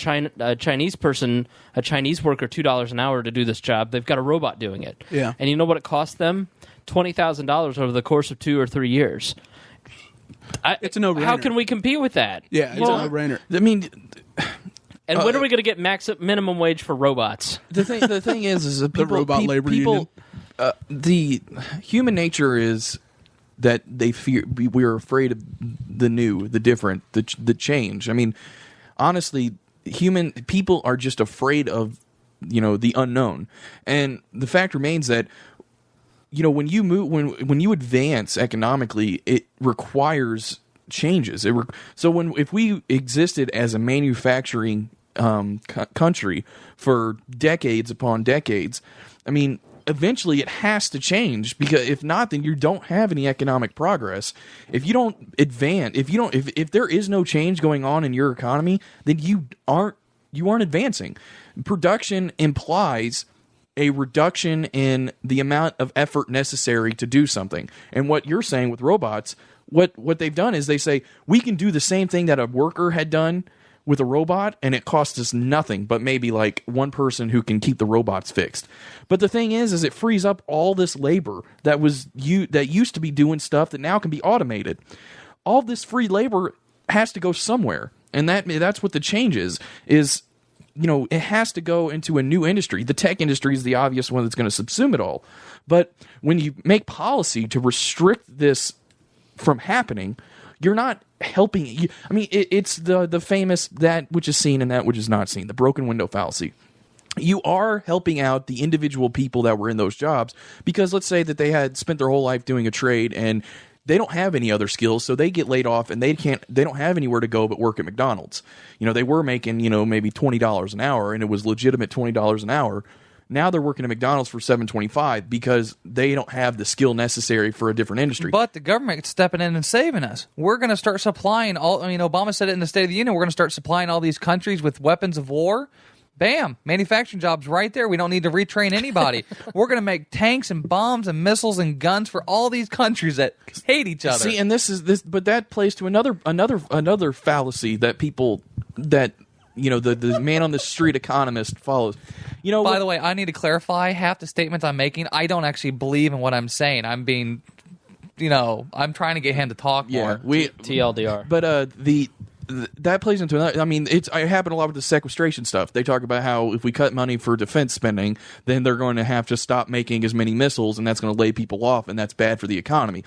Chinese person, a Chinese worker, $2 an hour to do this job, they've got a robot doing it. Yeah. And you know what it costs them? $20,000 over the course of 2 or 3 years. It's a no-brainer. How can we compete with that? Yeah, it's a no-brainer. I mean, and when are we going to get minimum wage for robots? the thing is that people, The robot labor union. The human nature is that they fear. We're afraid of the new, the different, the change. I mean, honestly, people are just afraid of the unknown, and the fact remains that when you move, when you advance economically, it requires changes. If we existed as a manufacturing country for decades upon decades, I mean, eventually it has to change, because if not, then you don't have any economic progress. If you don't advance, if there is no change going on in your economy, then you aren't advancing. Production implies a reduction in the amount of effort necessary to do something. And what you're saying with robots, what they've done is they say, we can do the same thing that a worker had done with a robot, and it costs us nothing but maybe like one person who can keep the robots fixed. But the thing is it frees up all this labor that used to be doing stuff that now can be automated. All this free labor has to go somewhere, and that's what the change is it has to go into a new industry. The tech industry is the obvious one that's going to subsume it all. But when you make policy to restrict this from happening, you're not helping. It's the famous that which is seen and that which is not seen, the broken window fallacy. You are helping out the individual people that were in those jobs, because let's say that they had spent their whole life doing a trade and they don't have any other skills, so they get laid off and they don't have anywhere to go but work at McDonald's. They were making, maybe $20 an hour, and it was legitimate $20 an hour. Now they're working at McDonald's for $7.25 because they don't have the skill necessary for a different industry. But the government's stepping in and saving us. We're going to start supplying all. Obama said it in the State of the Union. We're going to start supplying all these countries with weapons of war. Bam! Manufacturing jobs right there. We don't need to retrain anybody. We're going to make tanks and bombs and missiles and guns for all these countries that hate each other. See, and but that plays to another fallacy that people the man on the street economist follows. By the way, I need to clarify half the statements I'm making. I don't actually believe in what I'm saying. I'm being, I'm trying to get him to talk more. TLDR. But that plays into another. It happened a lot with the sequestration stuff. They talk about how if we cut money for defense spending, then they're going to have to stop making as many missiles, and that's going to lay people off, and that's bad for the economy.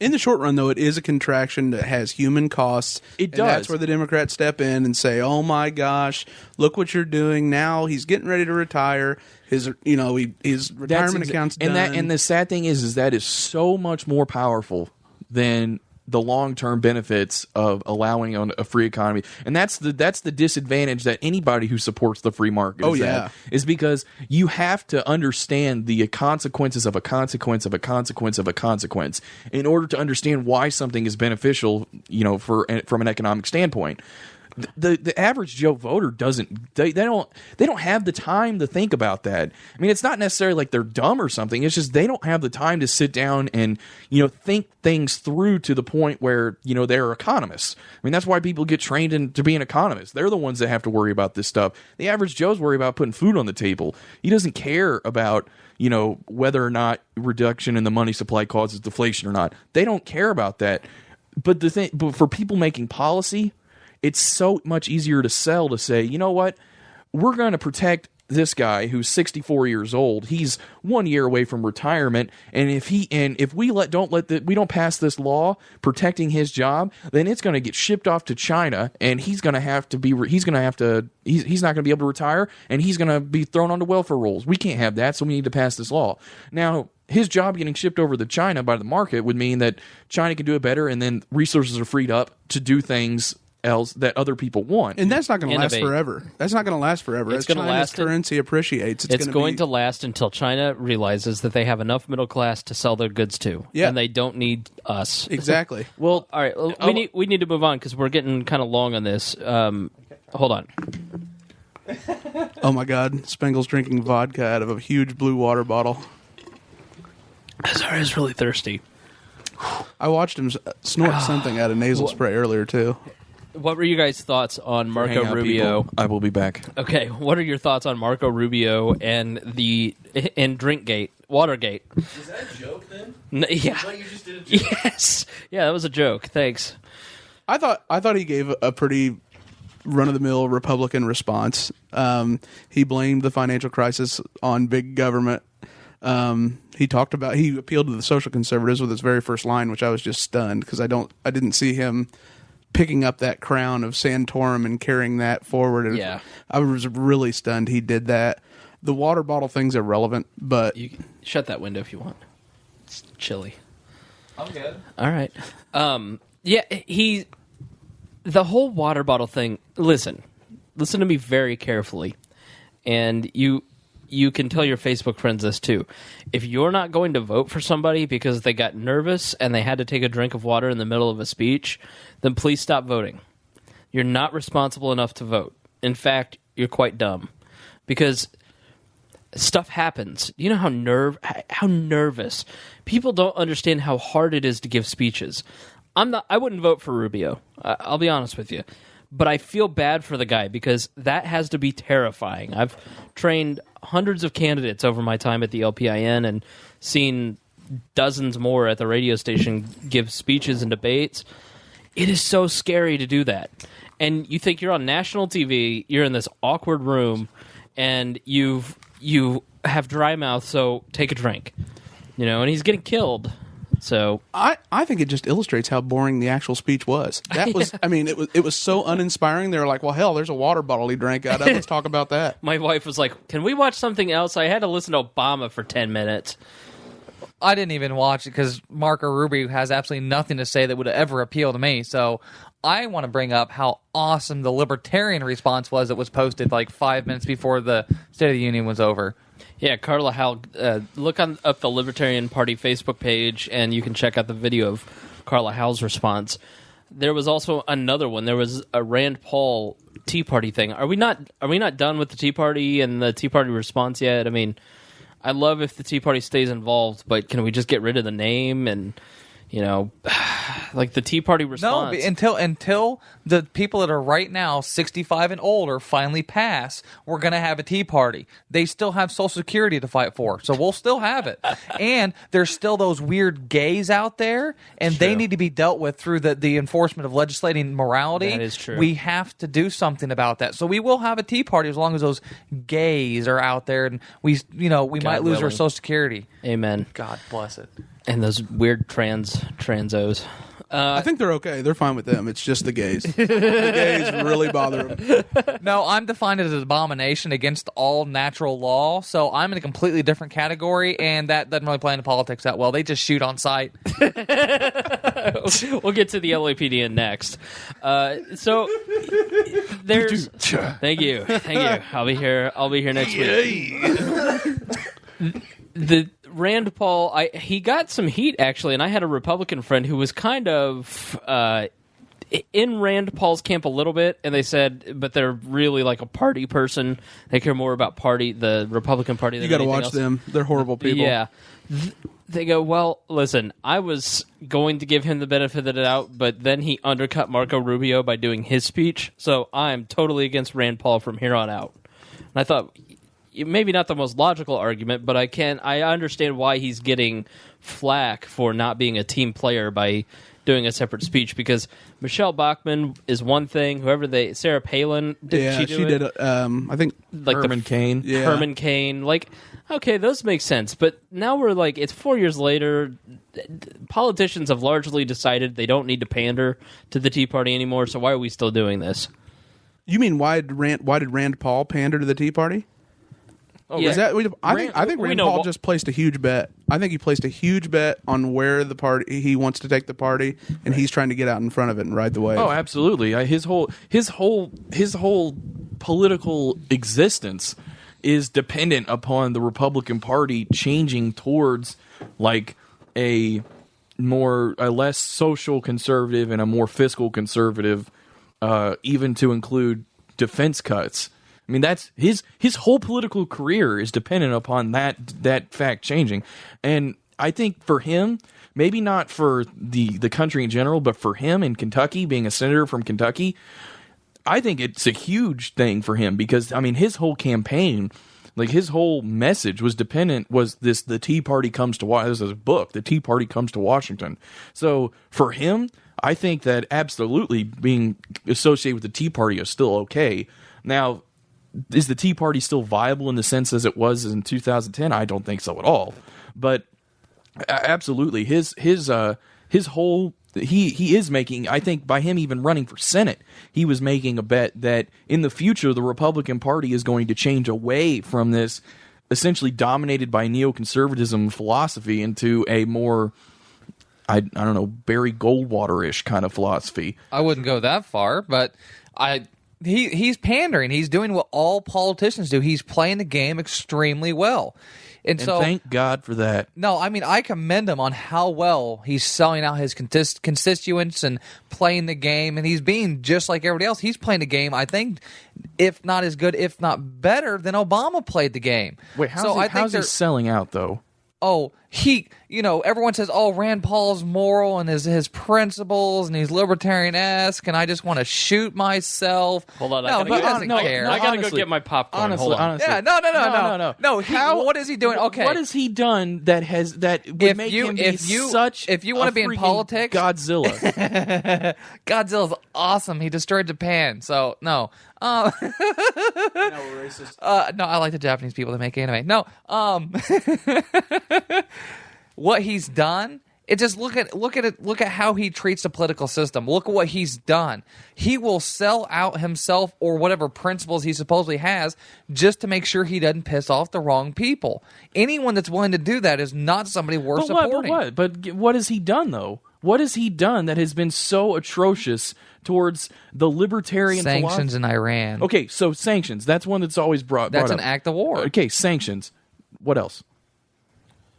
In the short run, though, it is a contraction that has human costs. It does. And that's where the Democrats step in and say, "Oh my gosh, look what you're doing now. He's getting ready to retire. His retirement account's done." And the sad thing is that is so much more powerful than the long-term benefits of allowing a free economy. And that's the disadvantage that anybody who supports the free market is because you have to understand the consequences of a consequence of a consequence of a consequence in order to understand why something is beneficial, from an economic standpoint. The average Joe voter doesn't. They don't have the time to think about that. It's not necessarily like they're dumb or something. It's just they don't have the time to sit down and think things through to the point where they're economists. That's why people get trained to be an economist. They're the ones that have to worry about this stuff. The average Joe's worried about putting food on the table. He doesn't care about whether or not reduction in the money supply causes deflation or not. They don't care about that. But for people making policy, it's so much easier to sell to say, you know what, we're going to protect this guy who's 64 years old. He's 1 year away from retirement, and if we don't pass this law protecting his job, then it's going to get shipped off to China, and he's not going to be able to retire, and he's going to be thrown onto welfare rolls. We can't have that, so we need to pass this law. Now, his job getting shipped over to China by the market would mean that China can do it better, and then resources are freed up to do things else that other people want. And that's not going to last forever. That's not going to last forever. It's going to last. Currency appreciates. It's going to last until China realizes that they have enough middle class to sell their goods to, and they don't need us. Exactly. Well, all right. We need to move on because we're getting kind of long on this. Hold on. Oh my God! Spengle's drinking vodka out of a huge blue water bottle. Sorry, I was really thirsty. I watched him snort something out of nasal spray earlier too. What were you guys' thoughts on Marco Rubio? People. I will be back. Okay, what are your thoughts on Marco Rubio and Drinkgate, Watergate? Is that a joke then? Yeah. I thought you just did a joke. Yes. Yeah, that was a joke. Thanks. I thought he gave a pretty run-of-the-mill Republican response. He blamed the financial crisis on big government. He appealed to the social conservatives with his very first line, which I was just stunned because I didn't see him picking up that crown of Santorum and carrying that forward. And I was really stunned he did that. The water bottle thing's irrelevant, but you can shut that window if you want. It's chilly. I'm good. All right. The whole water bottle thing. Listen to me very carefully, and you can tell your Facebook friends this too. If you're not going to vote for somebody because they got nervous and they had to take a drink of water in the middle of a speech, then please stop voting. You're not responsible enough to vote. In fact, you're quite dumb because stuff happens. You know how nervous people don't understand how hard it is to give speeches. I wouldn't vote for Rubio. I'll be honest with you. But I feel bad for the guy because that has to be terrifying. I've trained hundreds of candidates over my time at the LPIN and seen dozens more at the radio station give speeches and debates. It is so scary to do that. and you think you're on national TV, you're in this awkward room, and you have dry mouth, so take a drink. And he's getting killed. So I think it just illustrates how boring the actual speech was. That was, I mean, it was so uninspiring. They were like, well, hell, there's a water bottle he drank out of. Let's talk about that. My wife was like, can we watch something else? I had to listen to Obama for 10 minutes. I didn't even watch it because Marco Rubio has absolutely nothing to say that would ever appeal to me. So I want to bring up how awesome the Libertarian response was that was posted like 5 minutes before the State of the Union was over. Yeah, Carla Howell, look up the Libertarian Party Facebook page, and you can check out the video of Carla Howell's response. There was also another one. There was a Rand Paul Tea Party thing. Are we not done with the Tea Party and the Tea Party response yet? I mean, I love if the Tea Party stays involved, but can we just get rid of the name and, like the Tea Party response? No, until the people that are right now 65 and older finally pass, we're going to have a Tea Party. They still have Social Security to fight for, so we'll still have it. And there's still those weird gays out there, and they need to be dealt with through the enforcement of legislating morality. That is true. We have to do something about that. So we will have a Tea Party as long as those gays are out there, and we might lose our Social Security. Amen. God bless it. And those weird transos. I think they're okay. They're fine with them. It's just the gays. The gays really bother them. No, I'm defined as an abomination against all natural law, so I'm in a completely different category, and that doesn't really play into politics that well. They just shoot on sight. We'll get to the LAPD next. So there's. Thank you. I'll be here next week. The Rand Paul, he got some heat actually, and I had a Republican friend who was kind of in Rand Paul's camp a little bit, and they said, but they're really like a party person. They care more about the Republican Party. You got to watch them. They're horrible people. Yeah. They go, well, listen, I was going to give him the benefit of the doubt, but then he undercut Marco Rubio by doing his speech, so I'm totally against Rand Paul from here on out. And I thought, maybe not the most logical argument, but I understand why he's getting flack for not being a team player by doing a separate speech, because Michelle Bachmann is one thing. Sarah Palin, she did. I think like Herman Cain. Yeah. Herman Cain. Like, okay, those make sense. But now we're like, it's 4 years later. Politicians have largely decided they don't need to pander to the Tea Party anymore. So why are we still doing this? You mean why did Rand Paul pander to the Tea Party? Oh, yeah. I think Rand Paul just placed a huge bet. I think he placed a huge bet on where the party he wants to take the party, and he's trying to get out in front of it and ride the wave. Oh, absolutely. His whole political existence is dependent upon the Republican Party changing towards like a less social conservative and a more fiscal conservative, even to include defense cuts. I mean, that's his whole political career is dependent upon that fact changing. And I think for him, maybe not for the country in general, but for him in Kentucky, being a senator from Kentucky, I think it's a huge thing for him because, I mean, his whole campaign, like his whole message was the Tea Party comes to Washington. This is a book, The Tea Party Comes to Washington. So for him, I think that absolutely being associated with the Tea Party is still okay. Now, is the Tea Party still viable in the sense as it was in 2010? I don't think so at all. But absolutely, his whole he is making. I think by him even running for Senate, he was making a bet that in the future the Republican Party is going to change away from this essentially dominated by neoconservatism philosophy into a more I don't know, Barry Goldwater-ish kind of philosophy. I wouldn't go that far, but he's pandering. He's doing what all politicians do. He's playing the game extremely well. And so, thank God for that. No, I mean, I commend him on how well he's selling out his constituents and playing the game. And he's being just like everybody else. He's playing the game, I think, if not as good, if not better than Obama played the game. Wait, how's he selling out, though? Oh, everyone says, "Oh, Rand Paul's moral and his principles, and he's libertarian-esque, and I just want to shoot myself." Hold on, no, he doesn't care. I gotta go honestly, get my popcorn. Honestly, Hold on. honestly. Yeah, no. No, what is he doing? Okay, What has he done that would make him be such? If you want to be in politics, Godzilla. Godzilla's awesome. He destroyed Japan. So no. We're racist. No, I like the Japanese people that make anime. No, what he's done. It just look at how he treats the political system. Look at what he's done. He will sell out himself or whatever principles he supposedly has just to make sure he doesn't piss off the wrong people. Anyone that's willing to do that is not somebody worth supporting. But what has he done though? What has he done that has been so atrocious towards the libertarian Sanctions in Iran. Okay, so sanctions. That's one that's always brought That's up. an act of war. Okay, sanctions. What else?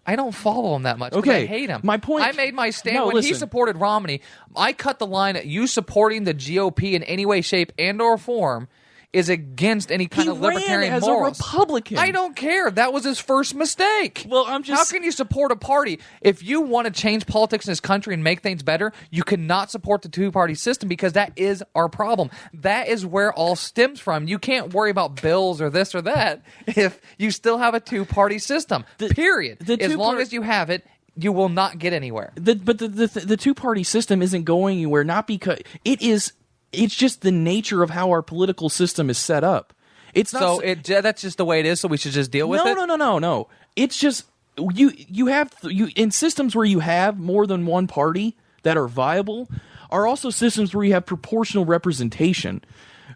I don't follow him that much. Okay, I hate him. my point. I made my stand No, when he listen. supported Romney. I cut the line at you supporting the GOP in any way, shape, and/or form is against any kind He of libertarian ran as morals. a Republican. I don't care. That was his first mistake. Well, I'm just. How can you support a party if you want to change politics in this country and make things better? You cannot support the two-party system because that is our problem. That is where all stems from. You can't worry about bills or this or that if you still have a two-party system. Period. As long as you have it, you will not get anywhere. But the two-party system isn't going anywhere. Not because it is. It's just the nature of how our political system is set up. It's not that's just the way it is. So we should just deal with it. No. It's just you have in systems where you have more than one party that are viable are also systems where you have proportional representation.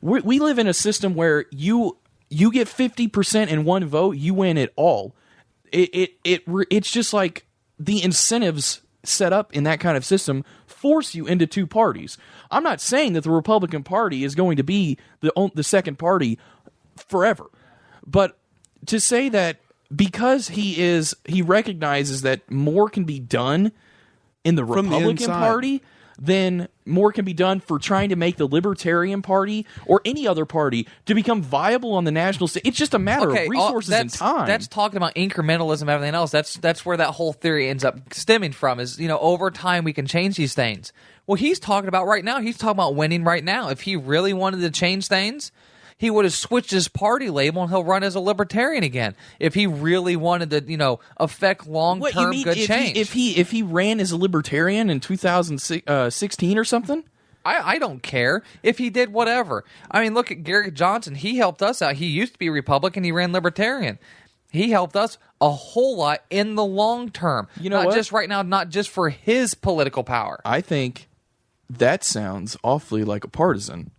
We live in a system where you get 50% in one vote, you win it all. It's just like the incentives set up in that kind of system force you into two parties. I'm not saying that the Republican Party is going to be the second party forever, but to say that because he recognizes that more can be done in the Republican Party, then more can be done for trying to make the Libertarian Party or any other party to become viable on the national stage. It's just a matter of resources and time. That's talking about incrementalism and everything else. That's where that whole theory ends up stemming from is, over time we can change these things. Well, he's talking about right now. He's talking about winning right now. If he really wanted to change things, he would have switched his party label and he'll run as a libertarian again. If he really wanted to, affect long-term good change. If he ran as a libertarian in 2016 or something? I don't care. If he did whatever. I mean, look at Gary Johnson. He helped us out. He used to be Republican. He ran libertarian. He helped us a whole lot in the long term. Not just right now, not just for his political power. I think that sounds awfully like a partisan.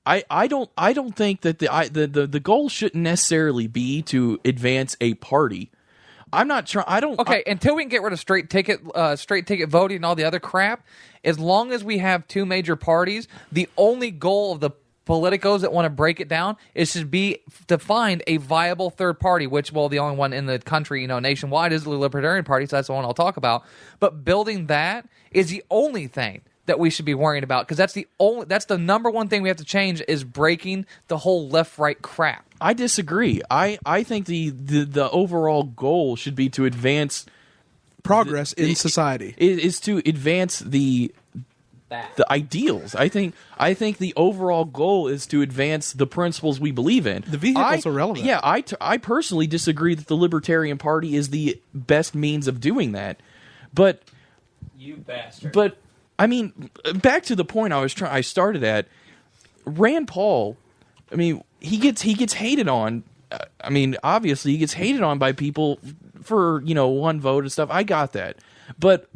I don't think that the goal shouldn't necessarily be to advance a party. I'm not trying. Until we can get rid of straight ticket voting and all the other crap. As long as we have two major parties, the only goal of the politicos that want to break it down is to find a viable third party. Which, the only one in the country, nationwide, is the Libertarian Party. So that's the one I'll talk about. But building that is the only thing that we should be worrying about, because that's the number one thing we have to change is breaking the whole left-right crap. I disagree. I think the overall goal should be to advance progress in society. Is to advance the ideals. I think the overall goal is to advance the principles we believe in. The vehicles are relevant. Yeah, I personally disagree that the Libertarian Party is the best means of doing that. But you bastard. But I mean, back to the point I started at. Rand Paul, I mean, he gets hated on. I mean, obviously, he gets hated on by people for one vote and stuff. I got that, but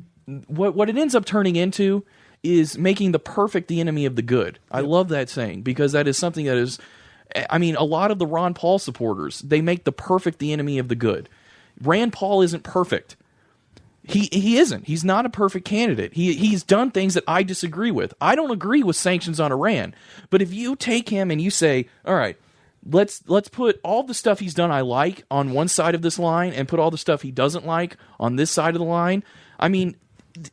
what it ends up turning into is making the perfect the enemy of the good. I love that saying because that is something that is. I mean, a lot of the Ron Paul supporters, they make the perfect the enemy of the good. Rand Paul isn't perfect. He isn't. He's not a perfect candidate. He's done things that I disagree with. I don't agree with sanctions on Iran. But if you take him and you say, all right, let's put all the stuff he's done I like on one side of this line and put all the stuff he doesn't like on this side of the line, I mean,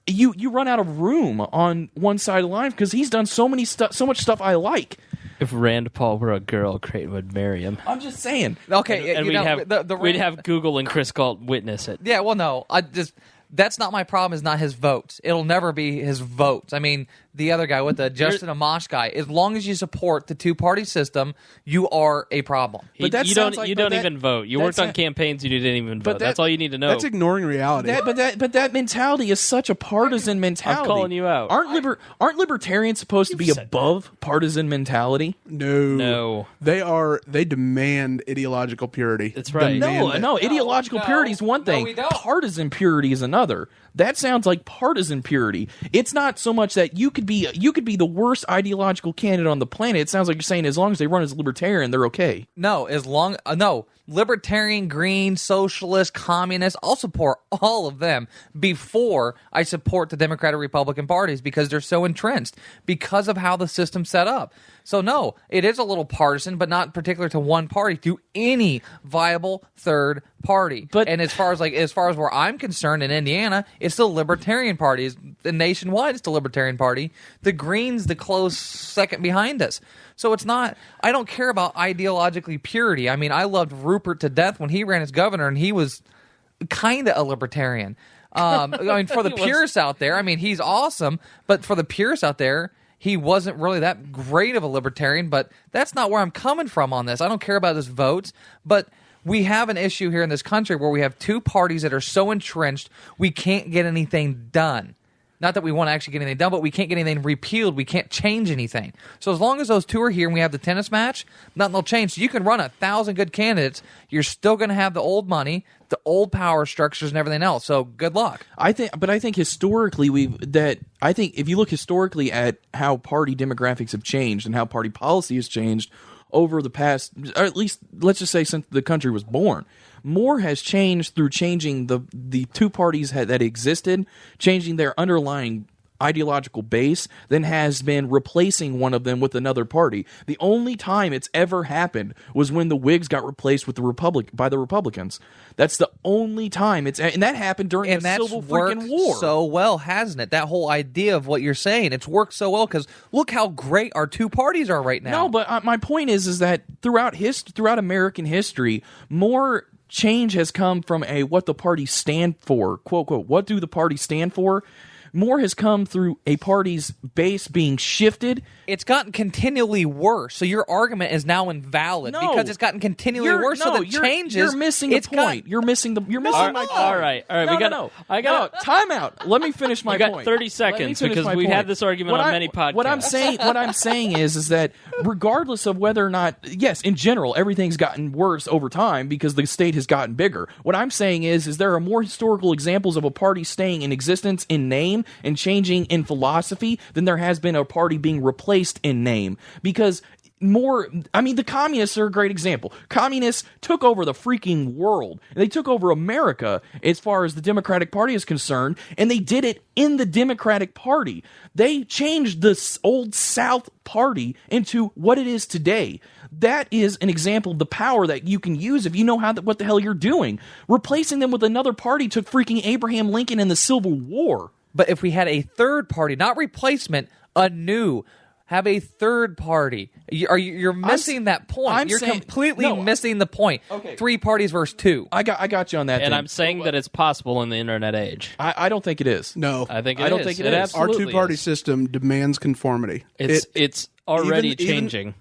you run out of room on one side of the line because he's done so much stuff I like. If Rand Paul were a girl, Creighton would marry him. I'm just saying. Okay, And we'd have Google and Chris Galt witness it. Yeah, well, no, that's not my problem. Is not his votes. It'll never be his votes. I mean, the other guy with the Justin Amash guy. As long as you support the two-party system, you are a problem. But you don't even vote. You worked on campaigns. You didn't even vote. That's all you need to know. That's ignoring reality. But that mentality is such a partisan mentality. I'm calling you out. Aren't libertarians supposed to be above partisan mentality? No. They demand ideological purity. That's right. No, ideological purity is one thing. we don't. Partisan purity is another. That sounds like partisan purity. It's not so much that you could be the worst ideological candidate on the planet. It sounds like you're saying as long as they run as libertarian, they're okay. No, libertarian, green, socialist, communist, I'll support all of them before I support the Democratic Republican parties because they're so entrenched because of how the system's set up. So no, it is a little partisan, but not particular to one party, to any viable third party. And as far as where I'm concerned in Indiana, it's the Libertarian Party. Nationwide, it's the Libertarian Party. The Greens, the close second behind us. So it's not, I don't care about ideologically purity. I mean, I loved Rupert to death when he ran as governor, and he was kind of a libertarian. I mean, for the purists out there, I mean, he's awesome, but for the purists out there, he wasn't really that great of a libertarian, but that's not where I'm coming from on this. I don't care about his votes, but we have an issue here in this country where we have two parties that are so entrenched, we can't get anything done. Not that we want to actually get anything done, but we can't get anything repealed. We can't change anything. So as long as those two are here and we have the tennis match, nothing will change. So you can run 1,000 good candidates. You're still going to have the old money, the old power structures, and everything else. So good luck. I think historically if you look historically at how party demographics have changed and how party policy has changed over the past, or at least let's just say since the country was born, more has changed through changing the two parties that existed, changing their underlying ideological base, than has been replacing one of them with another party. The only time it's ever happened was when the Whigs got replaced with by the Republicans. That's the only time and that happened during the Civil freaking War. So well, hasn't it? That whole idea of what you're saying, it's worked so well because look how great our two parties are right now. No, but my point is that throughout American history, more change has come from what the parties stand for, quote, quote, what do the parties stand for? More has come through a party's base being shifted. It's gotten continually worse. So your argument is now invalid because it's gotten continually worse. So the changes. You're missing the point. You're missing my point. All right. I got time out. Let me finish my point. You got 30 seconds because we had this argument on many podcasts. What I'm saying is that regardless of whether or not, yes, in general, everything's gotten worse over time because the state has gotten bigger. What I'm saying is there are more historical examples of a party staying in existence in name and changing in philosophy than there has been a party being replaced in name. Because the communists are a great example. Communists took over the freaking world. They took over America as far as the Democratic Party is concerned, and they did it in the Democratic Party. They changed the old South Party into what it is today. That is an example of the power that you can use if you know what the hell you're doing. Replacing them with another party took freaking Abraham Lincoln in the Civil War. But if we had a third party, not replacement, have a third party. You're missing that point. You're completely missing the point. Okay. 3 parties versus 2. I got you on that. And I'm saying that it's possible in the internet age. I don't think it is. No, I think I don't think it is. Our two-party system demands conformity. It's already changing.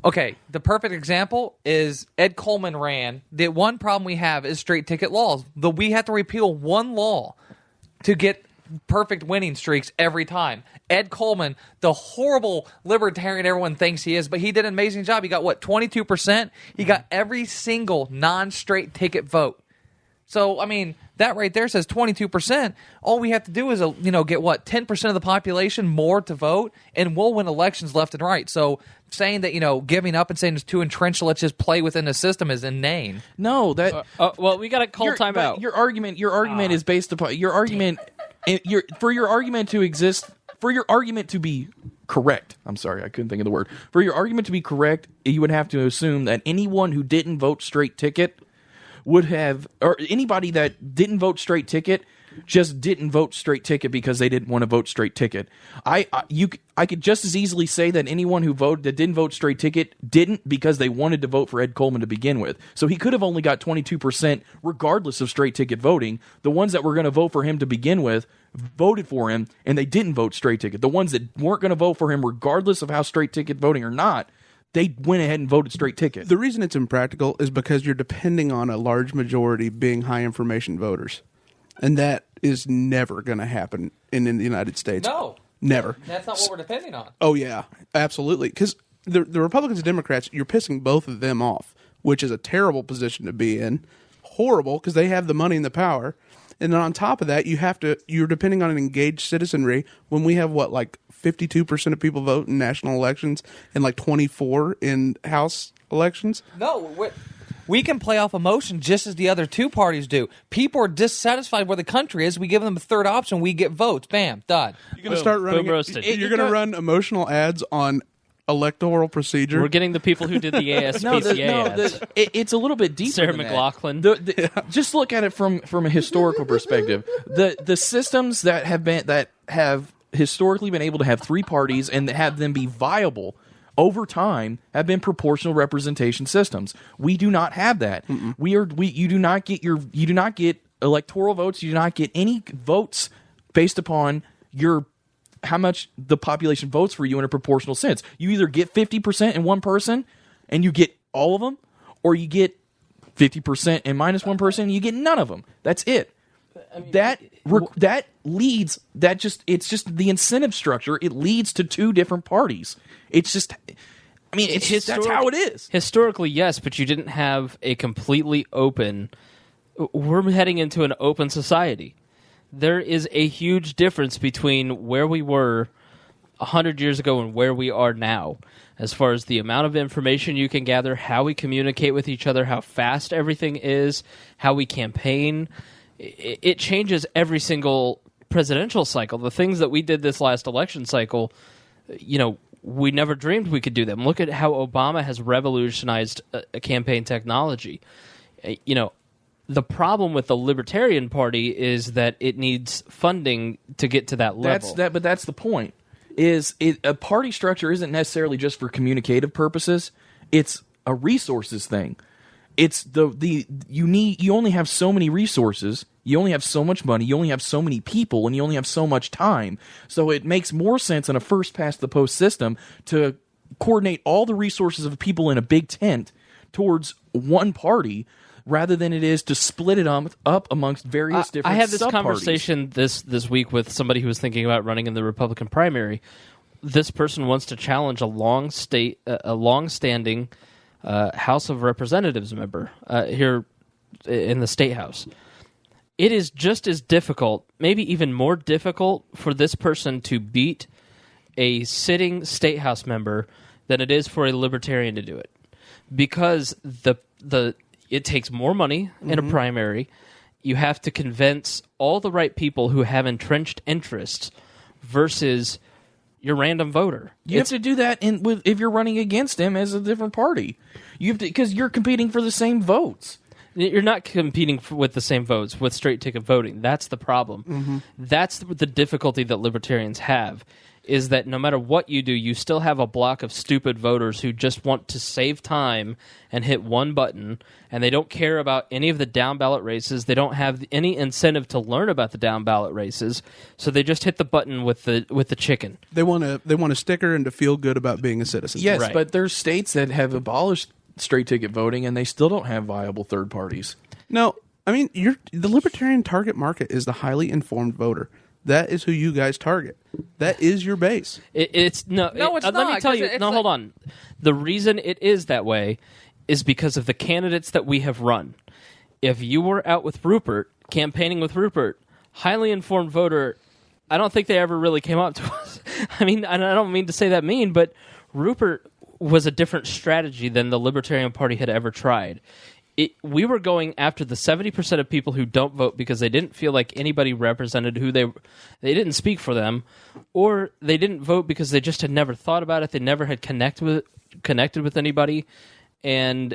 Okay, the perfect example is Ed Coleman ran. The one problem we have is straight ticket laws. We have to repeal one law to get perfect winning streaks every time. Ed Coleman, the horrible libertarian everyone thinks he is, but he did an amazing job. He got, 22%? He got every single non-straight ticket vote. So, I mean, that right there says 22%. All we have to do is, get 10% of the population more to vote, and we'll win elections left and right. So saying that, giving up and saying it's too entrenched, let's just play within the system is inane. No, that... well, we got to call time out. Your argument is based upon... Your argument... For your argument to exist... For your argument to be correct... I'm sorry, I couldn't think of the word. For your argument to be correct, you would have to assume that anyone who didn't vote straight ticket would have... Or anybody that didn't vote straight ticket just didn't vote straight ticket because they didn't want to vote straight ticket. I could just as easily say that anyone who didn't vote straight ticket didn't because they wanted to vote for Ed Coleman to begin with. So he could have only got 22% regardless of straight ticket voting. The ones that were going to vote for him to begin with voted for him, and they didn't vote straight ticket. The ones that weren't going to vote for him regardless of how straight ticket voting or not, they went ahead and voted straight ticket. The reason it's impractical is because you're depending on a large majority being high information voters. And that is never going to happen in the United States. No. Never. That's not what we're depending on. Oh, yeah. Absolutely. Because the Republicans and Democrats, you're pissing both of them off, which is a terrible position to be in. Horrible, because they have the money and the power. And then on top of that, you're depending on an engaged citizenry when we have, 52% of people vote in national elections and 24 in House elections? No, we can play off emotion just as the other two parties do. People are dissatisfied where the country is. We give them a third option. We get votes. Bam, done. You're going to start running. You're going to run emotional ads on electoral procedure. We're getting the people who did the ASPCA ads. It's a little bit deeper. Sarah than McLachlan. Just look at it from a historical perspective. The systems that have historically been able to have three parties and have them be viable over time have been proportional representation systems. We do not have that. You do not get electoral votes. You do not get any votes based upon how much the population votes for you in a proportional sense. You either get 50% in one person and you get all of them, or you get 50% and minus one person and you get none of them. That's it. It's just the incentive structure. It leads to two different parties. That's how it is. Historically, yes, but you didn't have a completely open. We're heading into an open society. There is a huge difference between where we were 100 years ago and where we are now, as far as the amount of information you can gather, how we communicate with each other, how fast everything is, how we campaign. It changes every single presidential cycle. The things that we did this last election cycle, we never dreamed we could do them. Look at how Obama has revolutionized a campaign technology. The problem with the Libertarian Party is that it needs funding to get to that level. But that's the point. A party structure isn't necessarily just for communicative purposes. It's a resources thing. It's you only have so many resources, you only have so much money, you only have so many people, and you only have so much time. So it makes more sense in a first past the post system to coordinate all the resources of people in a big tent towards one party, rather than it is to split it up amongst various different I had this sub-parties. conversation this week with somebody who was thinking about running in the Republican primary. This person wants to challenge a long-standing House of Representatives member here in the State House. It is just as difficult, maybe even more difficult, for this person to beat a sitting State House member than it is for a Libertarian to do it, because it takes more money in a primary. You have to convince all the right people who have entrenched interests versus your random voter. You have to do that if you're running against him as a different party. You have to, because you're competing for the same votes. You're not competing with the same votes with straight ticket voting. That's the problem. That's the difficulty that Libertarians have, is that no matter what you do, you still have a block of stupid voters who just want to save time and hit one button, and they don't care about any of the down-ballot races. They don't have any incentive to learn about the down-ballot races, so they just hit the button with the chicken. They want a sticker and to feel good about being a citizen. Yes, Right. But there's states that have abolished straight ticket voting, and they still don't have viable third parties. No, I mean, the Libertarian target market is the highly informed voter. That is who you guys target. That is your base. It's not. Let me tell you. No, hold on. The reason it is that way is because of the candidates that we have run. If you were out with Rupert, campaigning with Rupert, highly informed voter, I don't think they ever really came up to us. I mean, I don't mean to say that mean, but Rupert was a different strategy than the Libertarian Party had ever tried. We were going after the 70% of people who don't vote because they didn't feel like anybody represented who they didn't speak for them, or they didn't vote because they just had never thought about it. They never had connected with anybody, and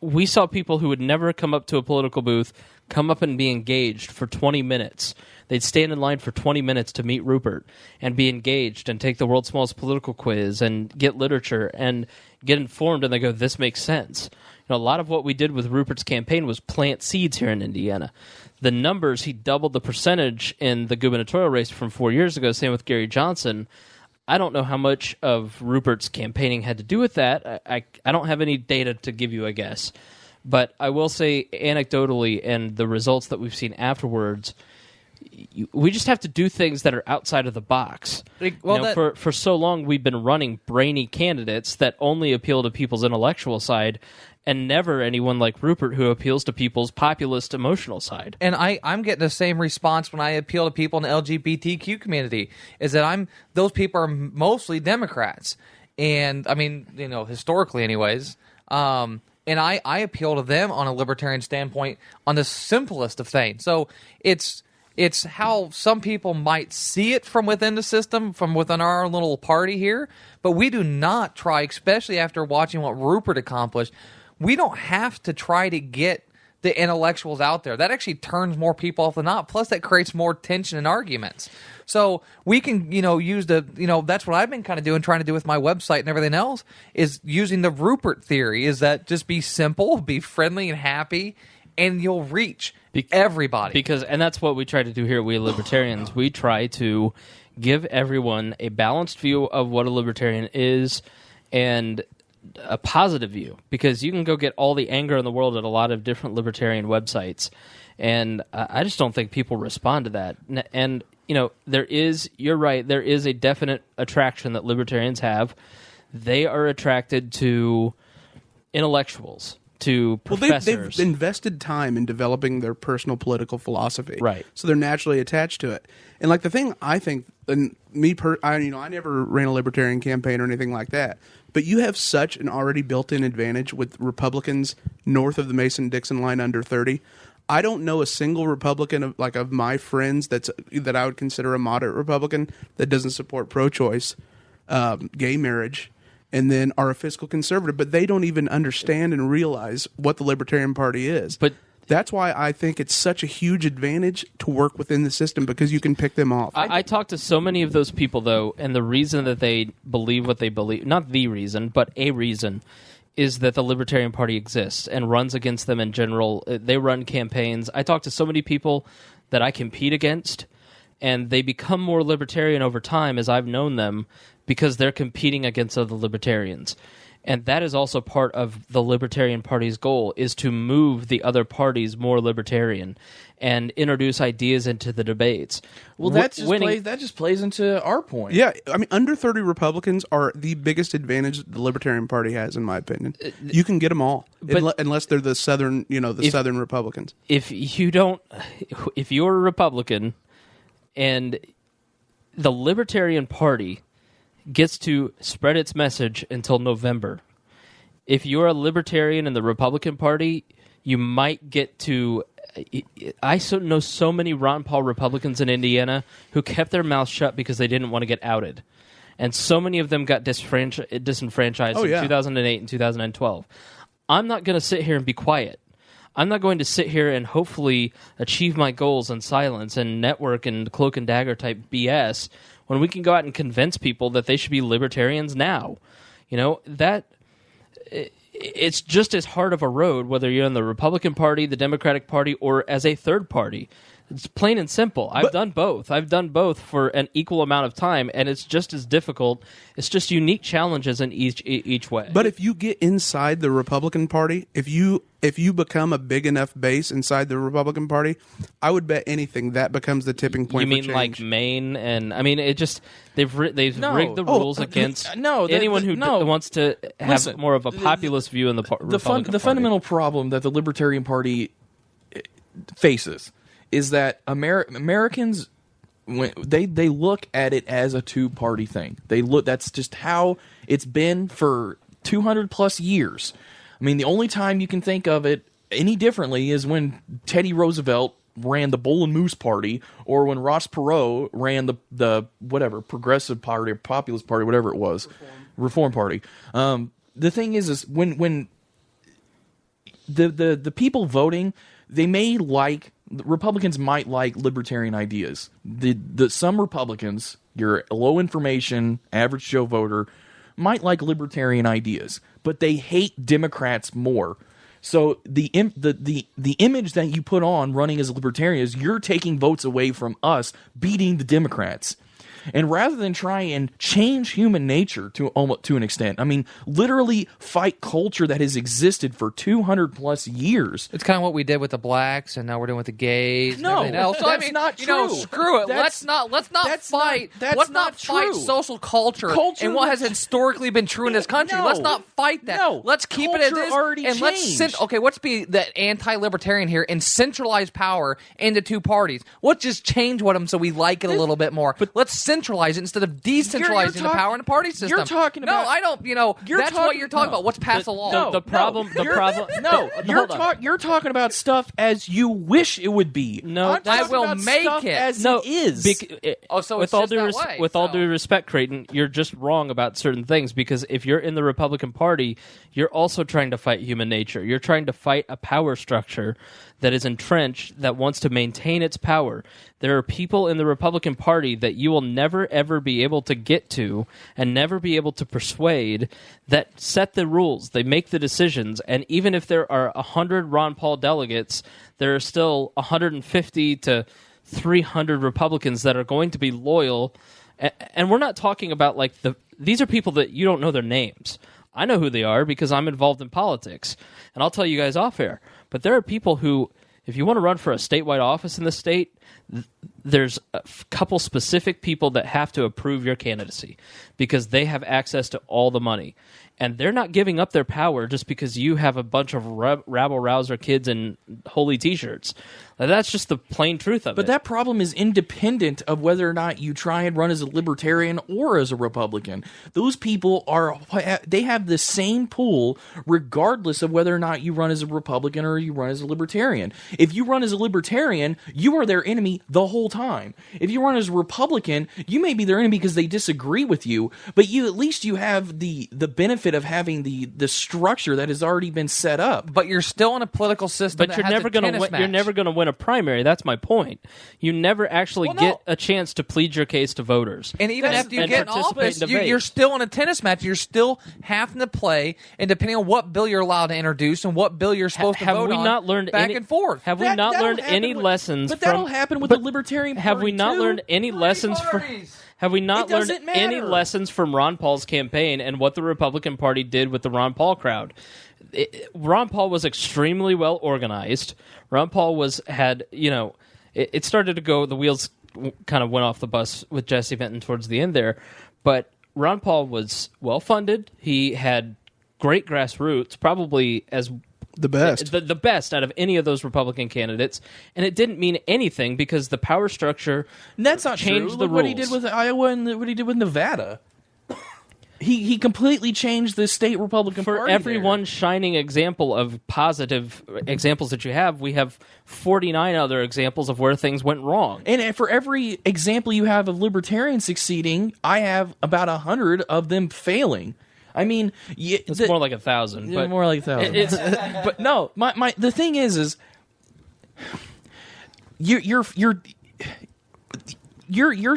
we saw people who would never come up to a political booth come up and be engaged for 20 minutes. They'd stand in line for 20 minutes to meet Rupert and be engaged and take the world's smallest political quiz and get literature and get informed, and they go, this makes sense. A lot of what we did with Rupert's campaign was plant seeds here in Indiana. The numbers, he doubled the percentage in the gubernatorial race from 4 years ago, same with Gary Johnson. I don't know how much of Rupert's campaigning had to do with that. I don't have any data to give you, I guess. But I will say anecdotally, and the results that we've seen afterwards, we just have to do things that are outside of the box. Well, for so long, we've been running brainy candidates that only appeal to people's intellectual side, and never anyone like Rupert who appeals to people's populist emotional side. And I'm getting the same response when I appeal to people in the LGBTQ community, is that those people are mostly Democrats. And, I mean, historically anyways. And I appeal to them on a libertarian standpoint on the simplest of things. So it's how some people might see it from within the system, from within our little party here, but we do not try, especially after watching what Rupert accomplished, we don't have to try to get the intellectuals out there. That actually turns more people off than not. Plus, that creates more tension and arguments. So we can, use that's what I've been kind of doing, trying to do with my website and everything else, is using the Rupert theory, is that just be simple, be friendly and happy, and you'll reach everybody. And that's what we try to do here, we Libertarians. We try to give everyone a balanced view of what a libertarian is and a positive view, because you can go get all the anger in the world at a lot of different libertarian websites, and I just don't think people respond to that. And you're right, there is a definite attraction that libertarians have. They are attracted to intellectuals, to professors. They've invested time in developing their personal political philosophy, right? So they're naturally attached to it. And like the thing I think, and I never ran a libertarian campaign or anything like that, but you have such an already built-in advantage with Republicans north of the Mason-Dixon line under 30. I don't know a single Republican of my friends that I would consider a moderate Republican that doesn't support pro-choice, gay marriage, and then are a fiscal conservative, but they don't even understand and realize what the Libertarian Party is. But that's why I think it's such a huge advantage to work within the system, because you can pick them off. I talk to so many of those people, though, and the reason that they believe what they believe, not the reason, but a reason, is that the Libertarian Party exists and runs against them in general. They run campaigns. I talk to so many people that I compete against, and they become more libertarian over time as I've known them, because they're competing against other libertarians. And that is also part of the Libertarian Party's goal, is to move the other parties more libertarian and introduce ideas into the debates. Well, that just plays into our point. Yeah, I mean, under 30 Republicans are the biggest advantage the Libertarian Party has, in my opinion. You can get them all, unless they're the Southern, Southern Republicans. If you're a Republican and the Libertarian Party gets to spread its message until November. If you're a libertarian in the Republican Party, you might get to... I know so many Ron Paul Republicans in Indiana who kept their mouths shut because they didn't want to get outed. And so many of them got disenfranchised in 2008 and 2012. I'm not going to sit here and be quiet. I'm not going to sit here and hopefully achieve my goals in silence and network and cloak and dagger type BS when we can go out and convince people that they should be libertarians now. It's just as hard of a road whether you're in the Republican Party, the Democratic Party, or as a third party. It's plain and simple. I've done both. I've done both for an equal amount of time, and it's just as difficult. It's just unique challenges in each way. But if you get inside the Republican Party, if you become a big enough base inside the Republican Party, I would bet anything that becomes the tipping point. You mean for like change. Maine? And I mean, they've rigged the rules against anyone who wants to have more of a populist view in the Republican Party. The fundamental problem that the Libertarian Party faces is that Americans, when they look at it as a two-party thing. That's just how it's been for 200 plus years. I mean, the only time you can think of it any differently is when Teddy Roosevelt ran the Bull and Moose Party, or when Ross Perot ran the whatever Progressive Party or Populist Party, whatever it was, Reform Party. The thing is when the people voting, Republicans might like libertarian ideas. Some Republicans, your low information average Joe voter, might like libertarian ideas, but they hate Democrats more. So the image that you put on running as a libertarian is you're taking votes away from us beating the Democrats. And rather than try and change human nature to an extent, I mean, literally fight culture that has existed for 200 plus years. It's kind of what we did with the blacks, and now we're doing with the gays. No, and else. So, that's not true. Screw it. Let's not fight social culture and what has historically been true in this country. No. Let's not fight that. No. Let's keep it as Culture is. already And changed. let's be the anti-libertarian here and centralize power into two parties. Let's just change them so we like it a little bit more. But let's centralize it instead of decentralizing the power in the party system. You're talking about. No, I don't. That's what you're talking about. What's passed a law? You're talking about stuff as you wish it would be. No, I'm I talking will about make stuff it. as No, it is. So with it's all just due that way, with all so. due respect, Creighton, you're just wrong about certain things, because if you're in the Republican Party, you're also trying to fight human nature. You're trying to fight a power structure that is entrenched, that wants to maintain its power. There are people in the Republican Party that you will never, ever be able to get to and never be able to persuade, that set the rules. They make the decisions. And even if there are 100 Ron Paul delegates, there are still 150 to 300 Republicans that are going to be loyal. And we're not talking about these are people that you don't know their names. I know who they are because I'm involved in politics, and I'll tell you guys off air. But there are people who, if you want to run for a statewide office in the state, there's a couple specific people that have to approve your candidacy because they have access to all the money. And they're not giving up their power just because you have a bunch of rabble-rouser kids in holy T-shirts. That's just the plain truth of it. But that problem is independent of whether or not you try and run as a libertarian or as a Republican. Those people they have the same pool regardless of whether or not you run as a Republican or you run as a libertarian. If you run as a libertarian, you are their enemy the whole time. If you run as a Republican, you may be their enemy because they disagree with you, but at least you have the benefit of having the structure that has already been set up. But you're still in a political system. But you're never going to win. You're never going to win a primary. That's my point. You never actually get a chance to plead your case to voters. And even after you get in office, you're still in a tennis match. You're still having to play, and depending on what bill you're allowed to introduce and what bill you're supposed to vote on, back and forth. Have we not learned any lessons? But that'll happen with the Libertarian Party. Have we not learned any lessons from? Have we not learned any matter. lessons from Ron Paul's campaign and what the Republican Party did with the Ron Paul crowd? Ron Paul was extremely well organized. Ron Paul had it started to go, the wheels kind of went off the bus with Jesse Benton towards the end there, but Ron Paul was well funded. He had great grassroots, probably as the best. The best out of any of those Republican candidates, and it didn't mean anything because the power structure that's not changed true. the Look rules. What he did with Iowa and what he did with Nevada. He completely changed the state Republican For Party. every one shining example of positive examples that you have, we have 49 other examples of where things went wrong. And for every example you have of libertarians succeeding, I have about 100 of them failing. I mean, it's more like 1,000. But more like 1,000. But no, the thing is you're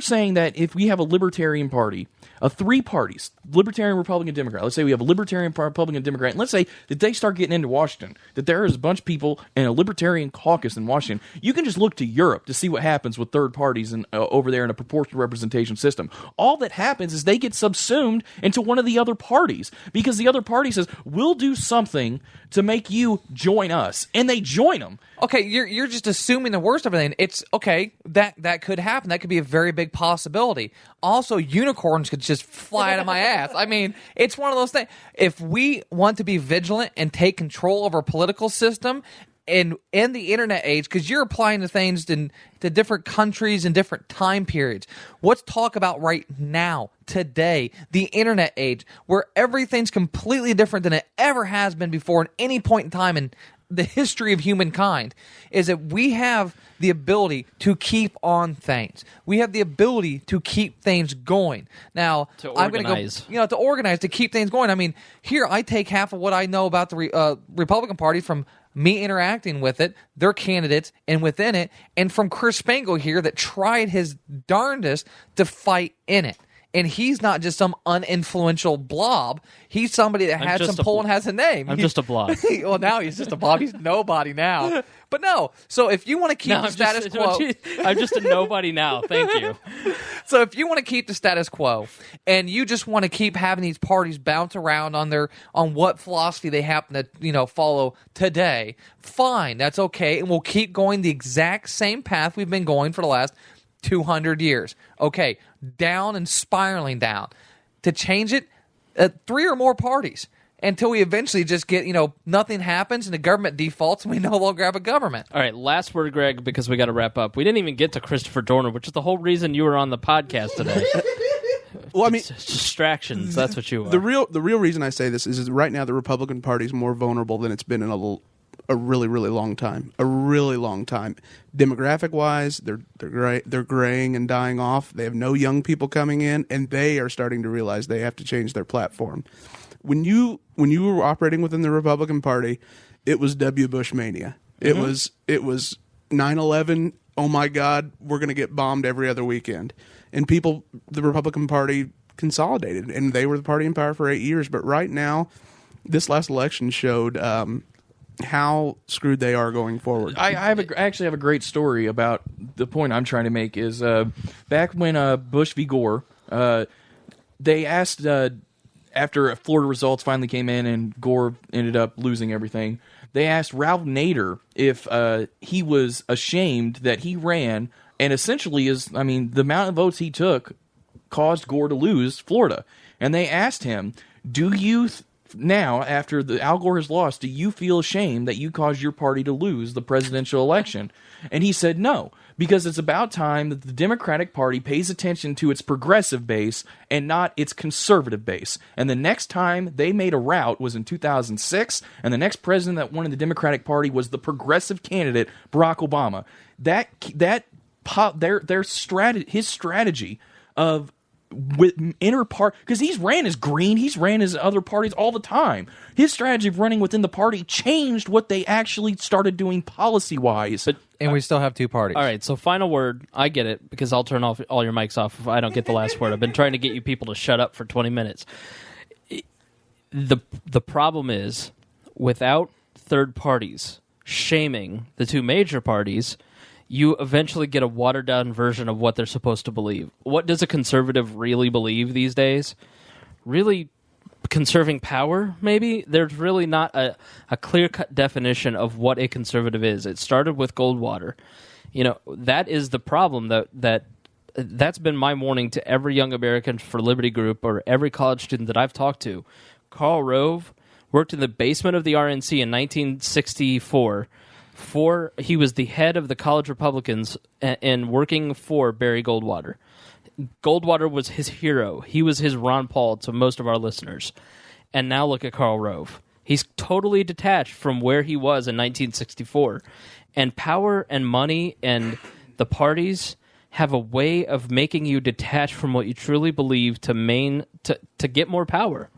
saying that if we have a libertarian party, three parties, Libertarian, Republican, Democrat. Let's say we have a Libertarian, Republican, Democrat, and let's say that they start getting into Washington, that there is a bunch of people in a Libertarian caucus in Washington. You can just look to Europe to see what happens with third parties over there in a proportional representation system. All that happens is they get subsumed into one of the other parties because the other party says, we'll do something to make you join us, and they join them. Okay, you're just assuming the worst of everything. It's okay, that could happen. That could be a very big possibility. Also, unicorns could just fly out of my ass. I mean, it's one of those things. If we want to be vigilant and take control of our political system and in the internet age, because you're applying the things to different countries and different time periods. Let's talk about right now, today, the internet age, where everything's completely different than it ever has been before at any point in time in the history of humankind is that we have the ability to keep on things. We have the ability to keep things going. Now, I'm going to go, to organize, to keep things going. I mean, here I take half of what I know about the Republican Party from me interacting with it, their candidates, and within it, and from Chris Spangle here that tried his darndest to fight in it. And he's not just some uninfluential blob. He's somebody that had some pull and has a name. I'm just a blob. Well, now he's just a blob. He's nobody now. But no. So if you want to keep the status quo... I'm just a nobody now. Thank you. So if you want to keep the status quo and you just want to keep having these parties bounce around on what philosophy they happen to follow today, fine. That's okay. And we'll keep going the exact same path we've been going for the last 200 years. Okay, down and spiraling down. To change it, 3 or more parties until we eventually just get, nothing happens and the government defaults and we no longer have a government. All right, last word, Greg, because we got to wrap up. We didn't even get to Christopher Dorner, which is the whole reason you were on the podcast today. Well, I mean, it's distractions. That's what you are. The real reason I say this is right now the Republican Party is more vulnerable than it's been in a really, really long time. A really long time. Demographic wise, they're graying and dying off. They have no young people coming in, and they are starting to realize they have to change their platform. When you were operating within the Republican Party, it was W. Bush mania. Mm-hmm. It was 9/11. Oh my God, we're going to get bombed every other weekend. And the Republican Party consolidated, and they were the party in power for 8 years. But right now, this last election showed how screwed they are going forward. I actually have a great story about the point I'm trying to make. Is back when Bush v. Gore, they asked after Florida results finally came in and Gore ended up losing everything. They asked Ralph Nader if he was ashamed that he ran, and essentially the amount of votes he took caused Gore to lose Florida. And they asked him, do you now, after Al Gore has lost, do you feel ashamed that you caused your party to lose the presidential election? And he said no, because it's about time that the Democratic Party pays attention to its progressive base and not its conservative base. And the next time they made a rout was in 2006, and the next president that won in the Democratic Party was the progressive candidate, Barack Obama. His strategy of with inner part, because he's ran as Green, he's ran as other parties all the time. His strategy of running within the party changed what they actually started doing policy-wise. And we still have 2 parties. All right, so final word. I get it, because I'll turn off all your mics off if I don't get the last word. I've been trying to get you people to shut up for 20 minutes. The problem is, without third parties shaming the 2 major parties, you eventually get a watered-down version of what they're supposed to believe. What does a conservative really believe these days? Really conserving power, maybe? There's really not a clear-cut definition of what a conservative is. It started with Goldwater. That is the problem that's been my warning to every Young Americans for Liberty group or every college student that I've talked to. Karl Rove worked in the basement of the RNC in 1964. He was the head of the college Republicans and working for Barry Goldwater. Goldwater was his hero. He was his Ron Paul to most of our listeners. And now look at Karl Rove. He's totally detached from where he was in 1964. And power and money and the parties have a way of making you detach from what you truly believe to get more power.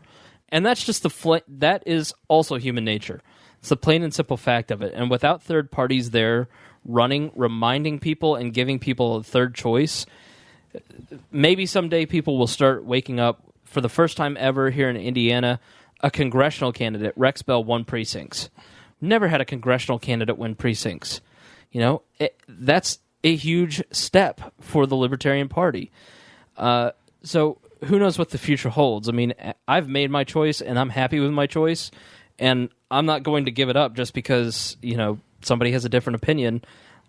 And that's just that is also human nature. It's the plain and simple fact of it. And without third parties there running, reminding people and giving people a third choice, maybe someday people will start waking up. For the first time ever here in Indiana, a congressional candidate, Rex Bell, won precincts. Never had a congressional candidate win precincts. That's a huge step for the Libertarian Party. So who knows what the future holds? I mean, I've made my choice, and I'm happy with my choice. And I'm not going to give it up just because, somebody has a different opinion.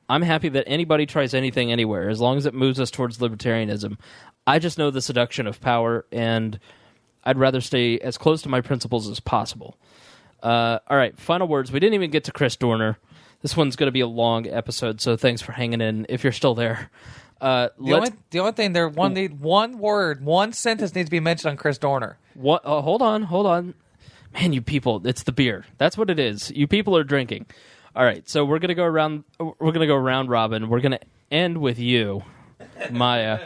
I'm happy that anybody tries anything anywhere, as long as it moves us towards libertarianism. I just know the seduction of power, and I'd rather stay as close to my principles as possible. All right, final words. We didn't even get to Chris Dorner. This one's going to be a long episode, so thanks for hanging in if you're still there. The only thing there, one sentence needs to be mentioned on Chris Dorner. Hold on. Man, you people, it's the beer. That's what it is. You people are drinking. All right, so we're going to go around. We're going to go round robin. We're going to end with you, Miah.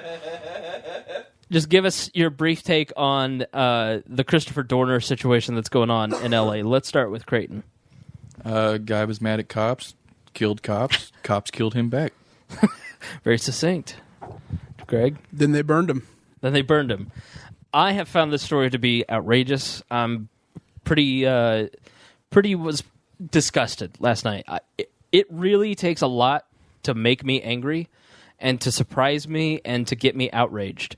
Just give us your brief take on the Christopher Dorner situation that's going on in L.A. Let's start with Creighton. Guy was mad at cops, killed cops. Cops killed him back. Very succinct. Greg? Then they burned him. I have found this story to be outrageous. I'm pretty was disgusted last night. It really takes a lot to make me angry and to surprise me and to get me outraged.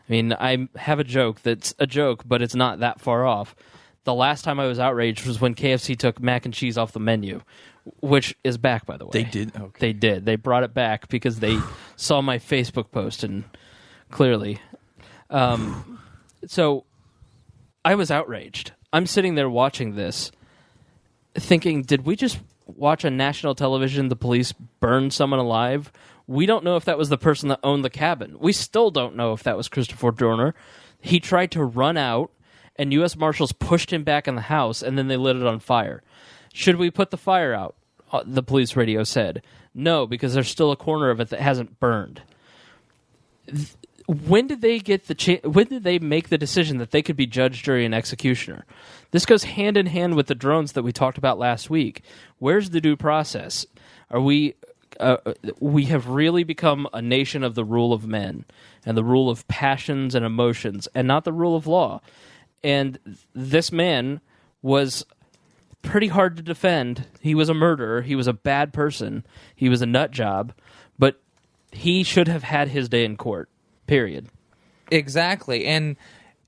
I mean, I have a joke that's a joke, but it's not that far off. The last time I was outraged was when KFC took mac and cheese off the menu, which is back, by the way. They did? Okay. They did. They brought it back because they saw my Facebook post, and clearly. So I was outraged. I'm sitting there watching this, thinking, did we just watch on national television the police burn someone alive? We don't know if that was the person that owned the cabin. We still don't know if that was Christopher Dorner. He tried to run out, and U.S. Marshals pushed him back in the house, and then they lit it on fire. Should we put the fire out? The police radio said. No, because there's still a corner of it that hasn't burned. When did they get when did they make the decision that they could be judge, jury, and executioner? This goes hand in hand with the drones that we talked about last week. Where's the due process? Are we have really become a nation of the rule of men and the rule of passions and emotions, and not the rule of law. And this man was pretty hard to defend. He was a murderer. He was a bad person. He was a nut job. But he should have had his day in court. Period. Exactly. And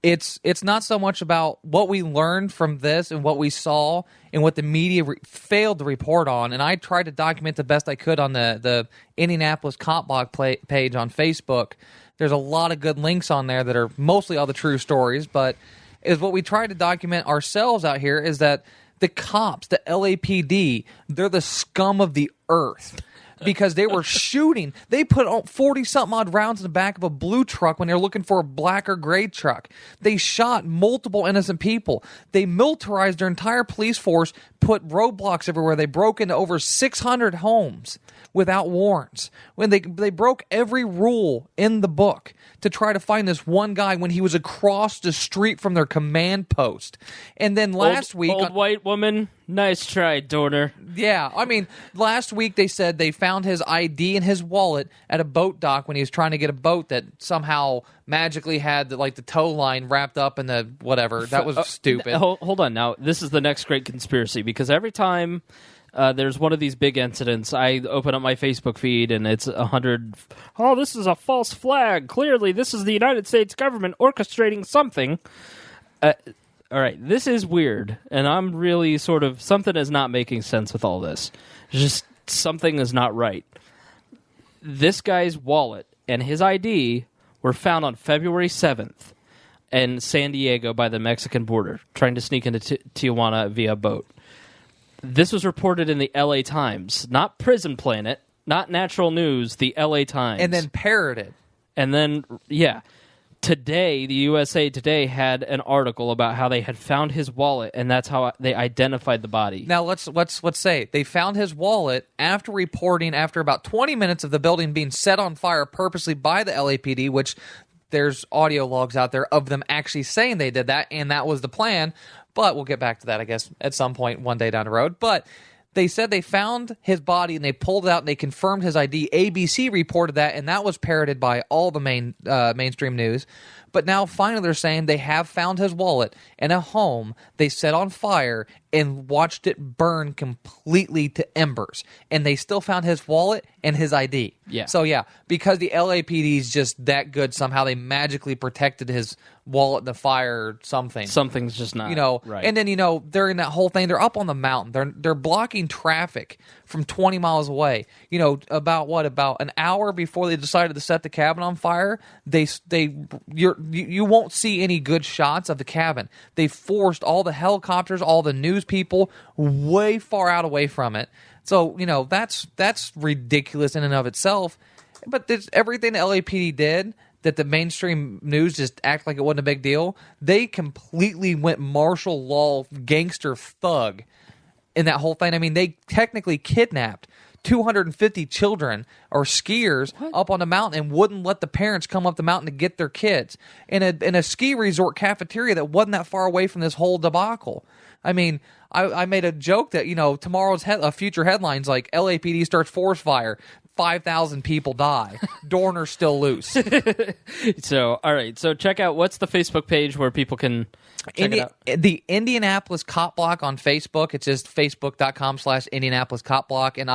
it's not so much about what we learned from this and what we saw and what the media failed to report on. And I tried to document the best I could on the Indianapolis Cop Block page on Facebook. There's a lot of good links on there that are mostly all the true stories, but is what we tried to document ourselves out here is that the cops, the LAPD, they're the scum of the earth. Because they were shooting. They put 40-something odd rounds in the back of a blue truck when they were looking for a black or gray truck. They shot multiple innocent people. They militarized their entire police force, put roadblocks everywhere. They broke into over 600 homes without warrants. When they broke every rule in the book to try to find this one guy when he was across the street from their command post. And then last week... Old white woman, nice try, Dorner. Yeah, I mean, last week they said they found his ID and his wallet at a boat dock when he was trying to get a boat that somehow magically had the tow line wrapped up in the whatever. That was stupid. Hold on now. This is the next great conspiracy, because every time there's one of these big incidents, I open up my Facebook feed and it's 100, oh, this is a false flag. Clearly, this is the United States government orchestrating something. All right, this is weird, and I'm really something is not making sense with all this. Just something is not right. This guy's wallet and his ID were found on February 7th in San Diego by the Mexican border, trying to sneak into Tijuana via boat. This was reported in the LA Times, not Prison Planet, not Natural News, the LA Times. And then parroted. And then, yeah. Today, the USA Today had an article about how they had found his wallet, and that's how they identified the body. Now, let's say they found his wallet after reporting after about 20 minutes of the building being set on fire purposely by the LAPD, which there's audio logs out there of them actually saying they did that, and that was the plan. But we'll get back to that, I guess, at some point one day down the road. But they said they found his body and they pulled it out and they confirmed his ID. ABC reported that, and that was parroted by all the mainstream news. But now finally they're saying they have found his wallet in a home they set on fire and watched it burn completely to embers. And they still found his wallet and his ID. Yeah. So yeah, because the LAPD is just that good, somehow they magically protected his wallet in the fire or something. Something's just not right. And then, during that whole thing, they're up on the mountain. They're blocking traffic from 20 miles away. About an hour before they decided to set the cabin on fire, you won't see any good shots of the cabin. They forced all the helicopters, all the news people way far out away from it. So, that's ridiculous in and of itself. But everything the LAPD did that the mainstream news just act like it wasn't a big deal. They completely went martial law gangster thug in that whole thing. I mean, they technically kidnapped 250 children or skiers up on the mountain and wouldn't let the parents come up the mountain to get their kids in a ski resort cafeteria that wasn't that far away from this whole debacle. I mean, I made a joke that, tomorrow's future headlines like LAPD starts forest fire, 5,000 people die, Dorner's still loose. So, all right. So check out, what's the Facebook page where people can check it out? The Indianapolis Cop Block on Facebook. It's just facebook.com/Indianapolis Cop Block. And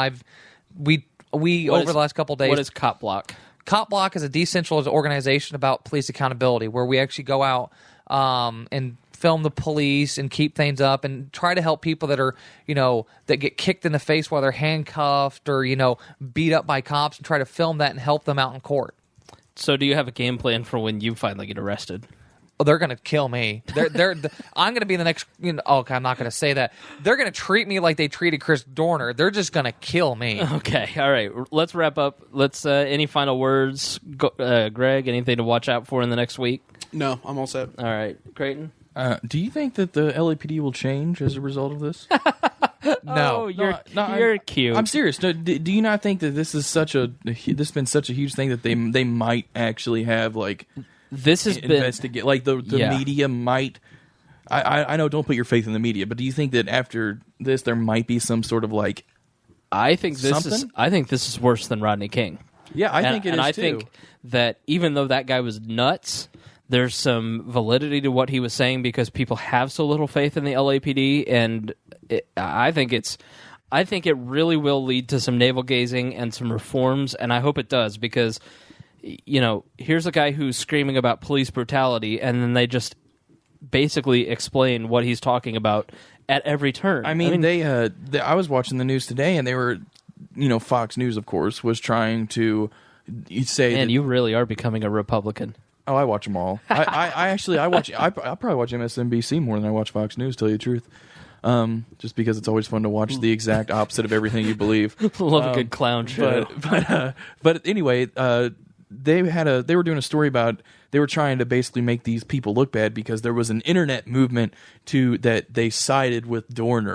we over the last couple of days. What is Cop Block? Cop Block is a decentralized organization about police accountability where we actually go out and film the police and keep things up and try to help people that are, that get kicked in the face while they're handcuffed or, beat up by cops, and try to film that and help them out in court. So do you have a game plan for when you finally get arrested? Oh, they're going to kill me. I'm going to be the next, okay, I'm not going to say that. They're going to treat me like they treated Chris Dorner. They're just going to kill me. Okay. All right. Let's wrap up. Any final words, Greg, anything to watch out for in the next week? No, I'm all set. All right. Creighton? Do you think that the LAPD will change as a result of this? No. You're cute. I'm serious. Do you not think that this is this has been such a huge thing that they might actually have this has investigate the media might? I know, don't put your faith in the media, but do you think that after this there might be some sort of I think this is worse than Rodney King. Yeah, I think it is and I too. think that even though that guy was nuts, there's some validity to what he was saying because people have so little faith in the LAPD, and I think it really will lead to some navel gazing and some reforms, and I hope it does because, here's a guy who's screaming about police brutality, and then they just basically explain what he's talking about at every turn. I mean I was watching the news today, and they were, Fox News, of course, was trying to say and you really are becoming a Republican. Oh, I watch them all. I probably watch MSNBC more than I watch Fox News, to tell you the truth. Just because it's always fun to watch the exact opposite of everything you believe. Love a good clown show. But anyway, they were doing a story about, they were trying to basically make these people look bad because there was an internet movement that they sided with Dorner.